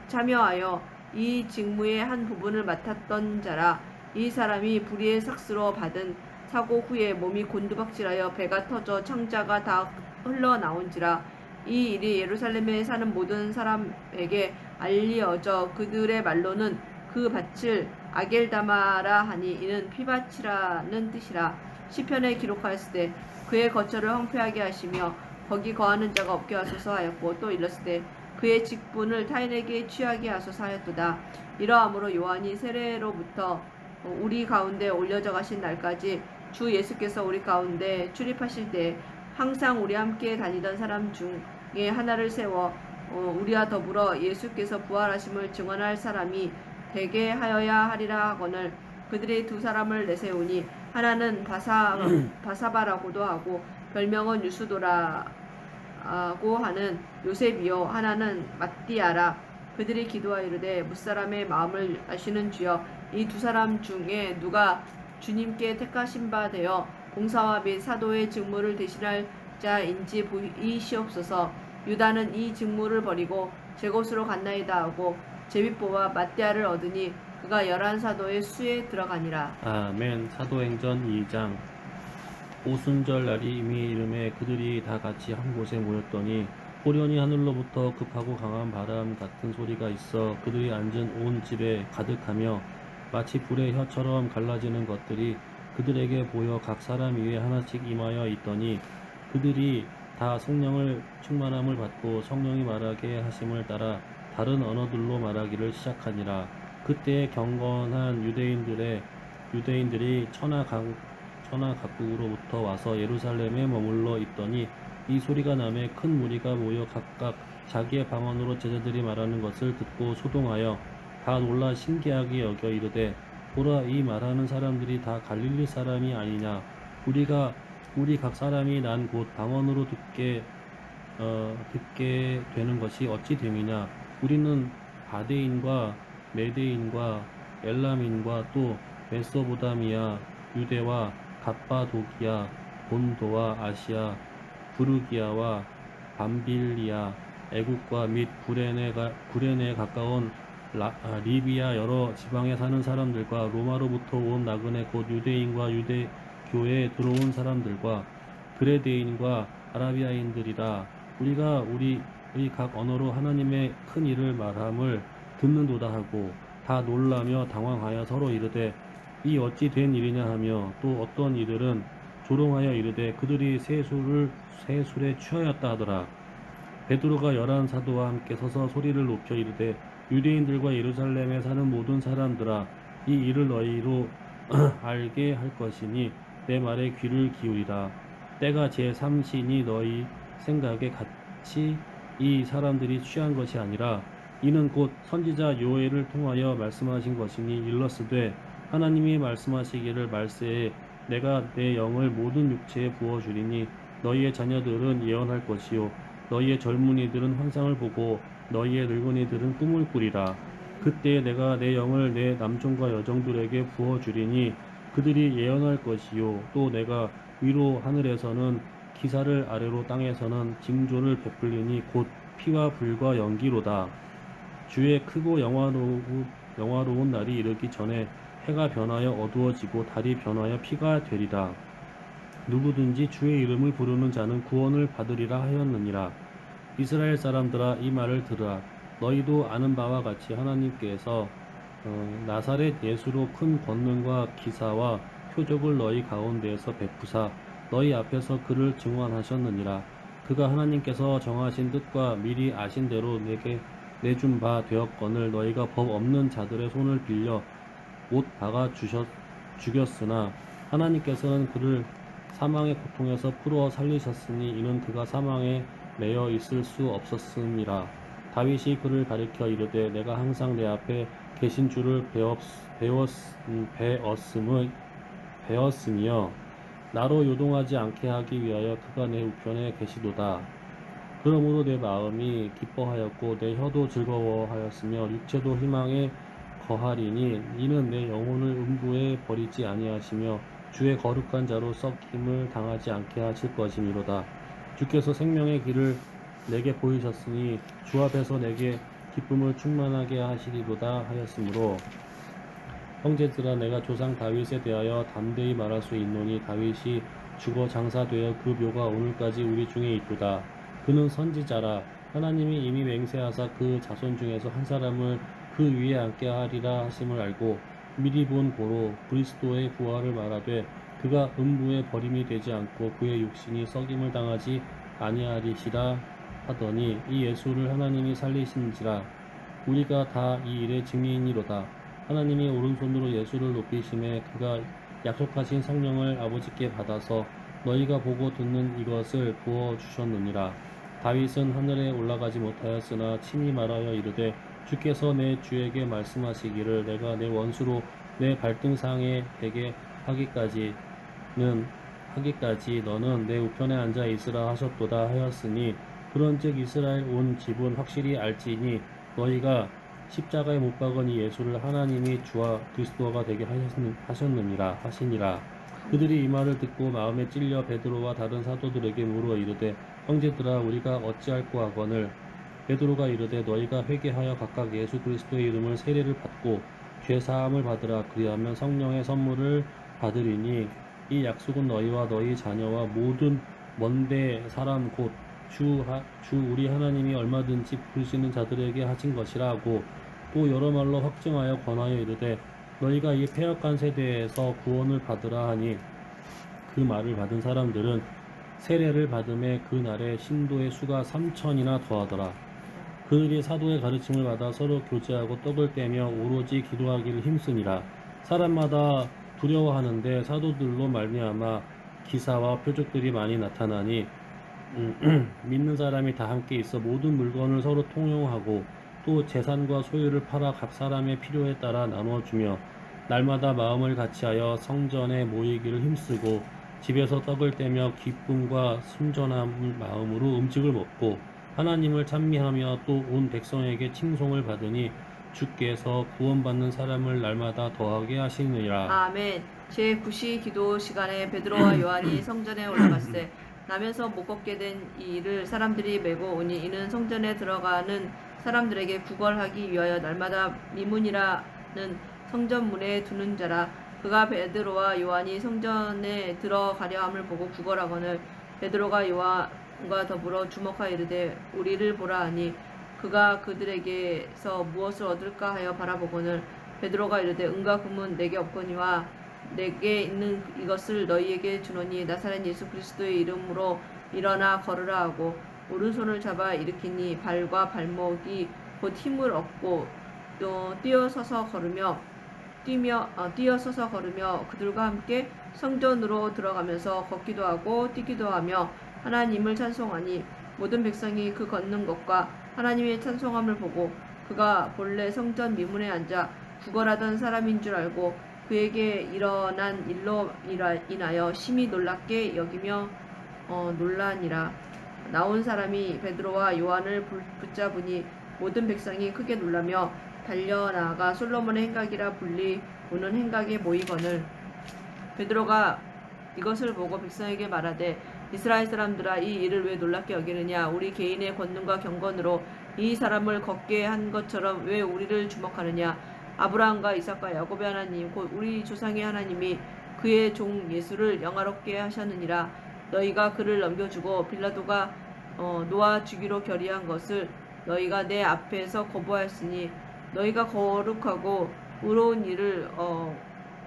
참여하여 이 직무의 한 부분을 맡았던 자라. 이 사람이 불의의 삭스로 받은 사고 후에 몸이 곤두박질하여 배가 터져 창자가 다 흘러나온지라. 이 일이 예루살렘에 사는 모든 사람에게 알려져 그들의 말로는 그 밭을 아겔다마라 하니 이는 피밭이라는 뜻이라. 시편에 기록하였으되 그의 거처를 황폐하게 하시며 거기 거하는 자가 없게 하소서 하였고 또 일렀으되 그의 직분을 타인에게 취하게 하소서 하였도다. 이러함으로 요한이 세례로부터 우리 가운데 올려져 가신 날까지 주 예수께서 우리 가운데 출입하실 때 항상 우리 함께 다니던 사람 중에 하나를 세워 우리와 더불어 예수께서 부활하심을 증언할 사람이 되게 하여야 하리라 하거늘 그들이 두 사람을 내세우니 하나는 바사바라고도 하고 별명은 유수도라고 하는 요셉이요 하나는 matti아라. 그들이 기도하여 이르되 무사람의 마음을 아시는 주여 이 두 사람 중에 누가 주님께 택하신 바 되어 봉사와 및 사도의 직무를 대신할 자인지 보이시옵소서. 유다는 이 직무를 버리고 제 곳으로 갔나이다 하고 제비보와 matti아를 얻으니 그가 11사도의 수에 들어가니라. 아멘. 사도행전 2장. 오순절 날이 이미 이름에 그들이 다 같이 한 곳에 모였더니 호련히 하늘로부터 급하고 강한 바람 같은 소리가 있어 그들이 앉은 온 집에 가득하며 마치 불의 혀처럼 갈라지는 것들이 그들에게 보여 각 사람 위에 하나씩 임하여 있더니 그들이 다 성령을 충만함을 받고 성령이 말하게 하심을 따라 다른 언어들로 말하기를 시작하니라. 그때 경건한 유대인들이 천하 각국으로부터 와서 예루살렘에 머물러 있더니 이 소리가 나매 큰 무리가 모여 각각 자기의 방언으로 제자들이 말하는 것을 듣고 소동하여 다 놀라 신기하게 여겨 이르되 보라 이 말하는 사람들이 다 갈릴리 사람이 아니냐. 우리 각 사람이 난 곳 방언으로 듣게 되는 것이 어찌 됨이냐. 우리는 바데인과 메데인과 엘람인과 또 메소보다미아 유대와 갑바도기아 본도와 아시아 부르기아와 밤빌리아 애국과 및 구레네에 가까운 리비아 여러 지방에 사는 사람들과 로마로부터 온 나그네 곧 유대인과 유대교에 들어온 사람들과 그레데인과 아라비아인들이라. 우리가 우리 각 언어로 하나님의 큰 일을 말함을 듣는도다 하고 다 놀라며 당황하여 서로 이르되 이 어찌 된 일이냐 하며 또 어떤 이들은 조롱하여 이르되 그들이 새 술에 취하였다 하더라. 베드로가 11사도와 함께 서서 소리를 높여 이르되 유대인들과 예루살렘에 사는 모든 사람들아 이 일을 너희로 알게 할 것이니 내 말에 귀를 기울이라. 때가 제3시니 너희 생각에 같이 이 사람들이 취한 것이 아니라 이는 곧 선지자 요엘을 통하여 말씀하신 것이니 일러스되 하나님이 말씀하시기를 말세에 내가 내 영을 모든 육체에 부어주리니 너희의 자녀들은 예언할 것이요 너희의 젊은이들은 환상을 보고 너희의 늙은이들은 꿈을 꾸리라. 그때 내가 내 영을 내 남종과 여종들에게 부어주리니 그들이 예언할 것이요 또 내가 위로 하늘에서는 기사를 아래로 땅에서는 징조를 베풀리니 곧 피와 불과 연기로다. 주의 크고 영화로운 날이 이르기 전에 해가 변하여 어두워지고 달이 변하여 피가 되리라. 누구든지 주의 이름을 부르는 자는 구원을 받으리라 하였느니라. 이스라엘 사람들아 이 말을 들으라. 너희도 아는 바와 같이 하나님께서 나사렛 예수로 큰 권능과 기사와 표적을 너희 가운데에서 베푸사 너희 앞에서 그를 증언하셨느니라. 그가 하나님께서 정하신 뜻과 미리 아신 대로 내게 내준 바 되었거늘 너희가 법 없는 자들의 손을 빌려 못 박아 죽였으나 하나님께서는 그를 사망의 고통에서 풀어 살리셨으니 이는 그가 사망에 매여 있을 수 없었음이라. 다윗이 그를 가리켜 이르되 내가 항상 내 앞에 계신 줄을 배웠으며 나로 요동하지 않게 하기 위하여 그가 내 우편에 계시도다. 그러므로 내 마음이 기뻐하였고 내 혀도 즐거워하였으며 육체도 희망에 거하리니 이는 내 영혼을 음부에 버리지 아니하시며 주의 거룩한 자로 썩김을 당하지 않게 하실 것이미로다. 주께서 생명의 길을 내게 보이셨으니 주 앞에서 내게 기쁨을 충만하게 하시리로다 하였으므로 형제들아 내가 조상 다윗에 대하여 담대히 말할 수 있노니 다윗이 죽어 장사되어 그 묘가 오늘까지 우리 중에 있도다. 그는 선지자라. 하나님이 이미 맹세하사 그 자손 중에서 한 사람을 그 위에 앉게 하리라 하심을 알고 미리 본 고로 그리스도의 부활을 말하되 그가 음부에 버림이 되지 않고 그의 육신이 썩임을 당하지 아니하리시라 하더니 이 예수를 하나님이 살리신지라. 우리가 다 이 일의 증인이로다. 하나님이 오른손으로 예수를 높이심에 그가 약속하신 성령을 아버지께 받아서 너희가 보고 듣는 이것을 부어 주셨느니라. 다윗은 하늘에 올라가지 못하였으나 친히 말하여 이르되 주께서 내 주에게 말씀하시기를 내가 내 원수로 내 발등상에 되게 하기까지 너는 내 우편에 앉아 있으라 하셨도다 하였으니 그런즉 이스라엘 온 집은 확실히 알지니 너희가 십자가에 못 박은 이 예수를 하나님이 주와 그리스도가 되게 하시니라. 그들이 이 말을 듣고 마음에 찔려 베드로와 다른 사도들에게 물어 이르되 형제들아 우리가 어찌할꼬 하거늘 베드로가 이르되 너희가 회개하여 각각 예수 그리스도의 이름을 세례를 받고 죄 사함을 받으라. 그리하면 성령의 선물을 받으리니 이 약속은 너희와 너희 자녀와 모든 먼데 사람 곧 주 우리 하나님이 얼마든지 부르시는 자들에게 하신 것이라 하고 또 여러 말로 확증하여 권하여 이르되 너희가 이 패역한 세대에서 구원을 받으라 하니 그 말을 받은 사람들은 세례를 받음에 그 날에 신도의 수가 3,000이나 더하더라. 그들이 사도의 가르침을 받아 서로 교제하고 떡을 떼며 오로지 기도하기를 힘쓰니라. 사람마다 두려워하는데 사도들로 말미암아 기사와 표적들이 많이 나타나니 믿는 사람이 다 함께 있어 모든 물건을 서로 통용하고 또 재산과 소유를 팔아 각 사람의 필요에 따라 나누어주며 날마다 마음을 같이하여 성전에 모이기를 힘쓰고 집에서 떡을 떼며 기쁨과 순전한 마음으로 음식을 먹고 하나님을 찬미하며 또 온 백성에게 칭송을 받으니 주께서 구원받는 사람을 날마다 더하게 하시느니라. 아멘. 제9시 기도 시간에 베드로와 요한이 성전에 올라갔을 나면서 못 걷게 된 이 일을 사람들이 메고 오니 이는 성전에 들어가는 사람들에게 구걸하기 위하여 날마다 미문이라는 성전문에 두는 자라. 그가 베드로와 요한이 성전에 들어가려 함을 보고 구걸하거늘 베드로가 요한과 더불어 주목하여 이르되 우리를 보라 하니 그가 그들에게서 무엇을 얻을까 하여 바라보거늘 베드로가 이르되 은과 금은 내게 없거니와 내게 있는 이것을 너희에게 주노니 나사렛 예수 그리스도의 이름으로 일어나 걸으라 하고 오른손을 잡아 일으키니 발과 발목이 곧 힘을 얻고 또 뛰어서서 걸으며 그들과 함께 성전으로 들어가면서 걷기도 하고 뛰기도 하며 하나님을 찬송하니 모든 백성이 그 걷는 것과 하나님의 찬송함을 보고 그가 본래 성전 미문에 앉아 구걸하던 사람인 줄 알고 그에게 일어난 일로 인하여 심히 놀랍게 여기며 놀라니라. 나온 사람이 베드로와 요한을 붙잡으니 모든 백성이 크게 놀라며 달려나가 솔로몬의 행각이라 불리우는 행각에 모이거늘 베드로가 이것을 보고 백성에게 말하되 이스라엘 사람들아 이 일을 왜 놀랍게 여기느냐. 우리 개인의 권능과 경건으로 이 사람을 걷게 한 것처럼 왜 우리를 주목하느냐. 아브라함과 이삭과 야곱의 하나님 곧 우리 조상의 하나님이 그의 종 예수를 영화롭게 하셨느니라. 너희가 그를 넘겨주고 빌라도가 놓아 주기로 결의한 것을 너희가 내 앞에서 거부하였으니 너희가 거룩하고 의로운 일을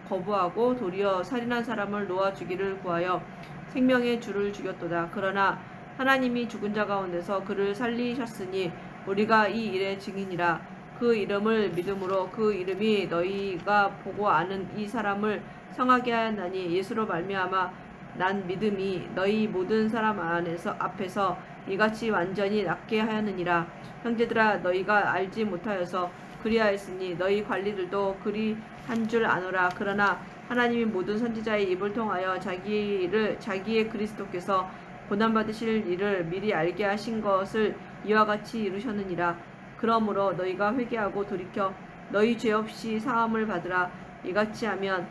거부하고 도리어 살인한 사람을 놓아 주기를 구하여 생명의 주를 죽였도다. 그러나 하나님이 죽은 자 가운데서 그를 살리셨으니 우리가 이 일의 증인이라. 그 이름을 믿음으로 그 이름이 너희가 보고 아는 이 사람을 성하게 하였나니 예수로 말미암아 난 믿음이 너희 모든 사람 앞에서 이같이 완전히 낫게 하였느니라. 형제들아 너희가 알지 못하여서 그리하였으니 너희 관리들도 그리한 줄 아노라. 그러나 하나님이 모든 선지자의 입을 통하여 자기의 그리스도께서 고난받으실 일을 미리 알게 하신 것을 이와 같이 이루셨느니라. 그러므로 너희가 회개하고 돌이켜 너희 죄 없이 사함을 받으라. 이같이 하면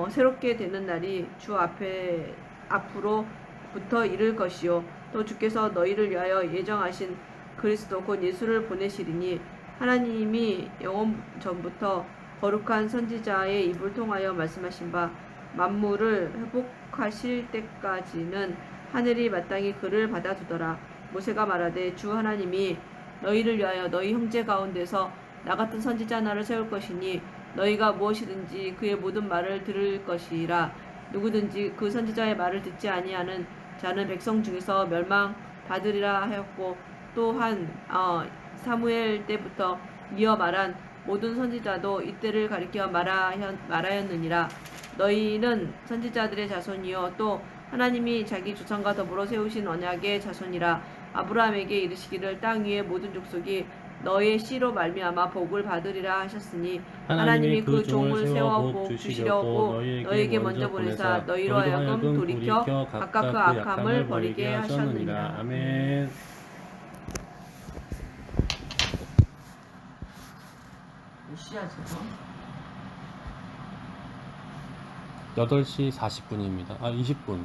새롭게 되는 날이 주 앞으로부터 이를 것이요 또 주께서 너희를 위하여 예정하신 그리스도 곧 예수를 보내시리니 하나님이 영원 전부터 거룩한 선지자의 입을 통하여 말씀하신 바 만물을 회복하실 때까지는 하늘이 마땅히 그를 받아두더라. 모세가 말하되 주 하나님이 너희를 위하여 너희 형제 가운데서 나 같은 선지자 하나를 세울 것이니 너희가 무엇이든지 그의 모든 말을 들을 것이라. 누구든지 그 선지자의 말을 듣지 아니하는 자는 백성 중에서 멸망받으리라 하였고 또한 사무엘 때부터 이어 말한 모든 선지자도 이때를 가리켜 말하였느니라. 너희는 선지자들의 자손이요 또 하나님이 자기 조상과 더불어 세우신 언약의 자손이라. 아브라함에게 이르시기를 땅 위의 모든 족속이 너의 씨로 말미암아 복을 받으리라 하셨으니 하나님이 그 종을 세워 복 주시려고 너에게 먼저 보내사 너희로 하여금 돌이켜 각각 그 악함을 버리게 하셨느니라. 아멘. 몇 시야 지금? 8시 40분입니다. 20분.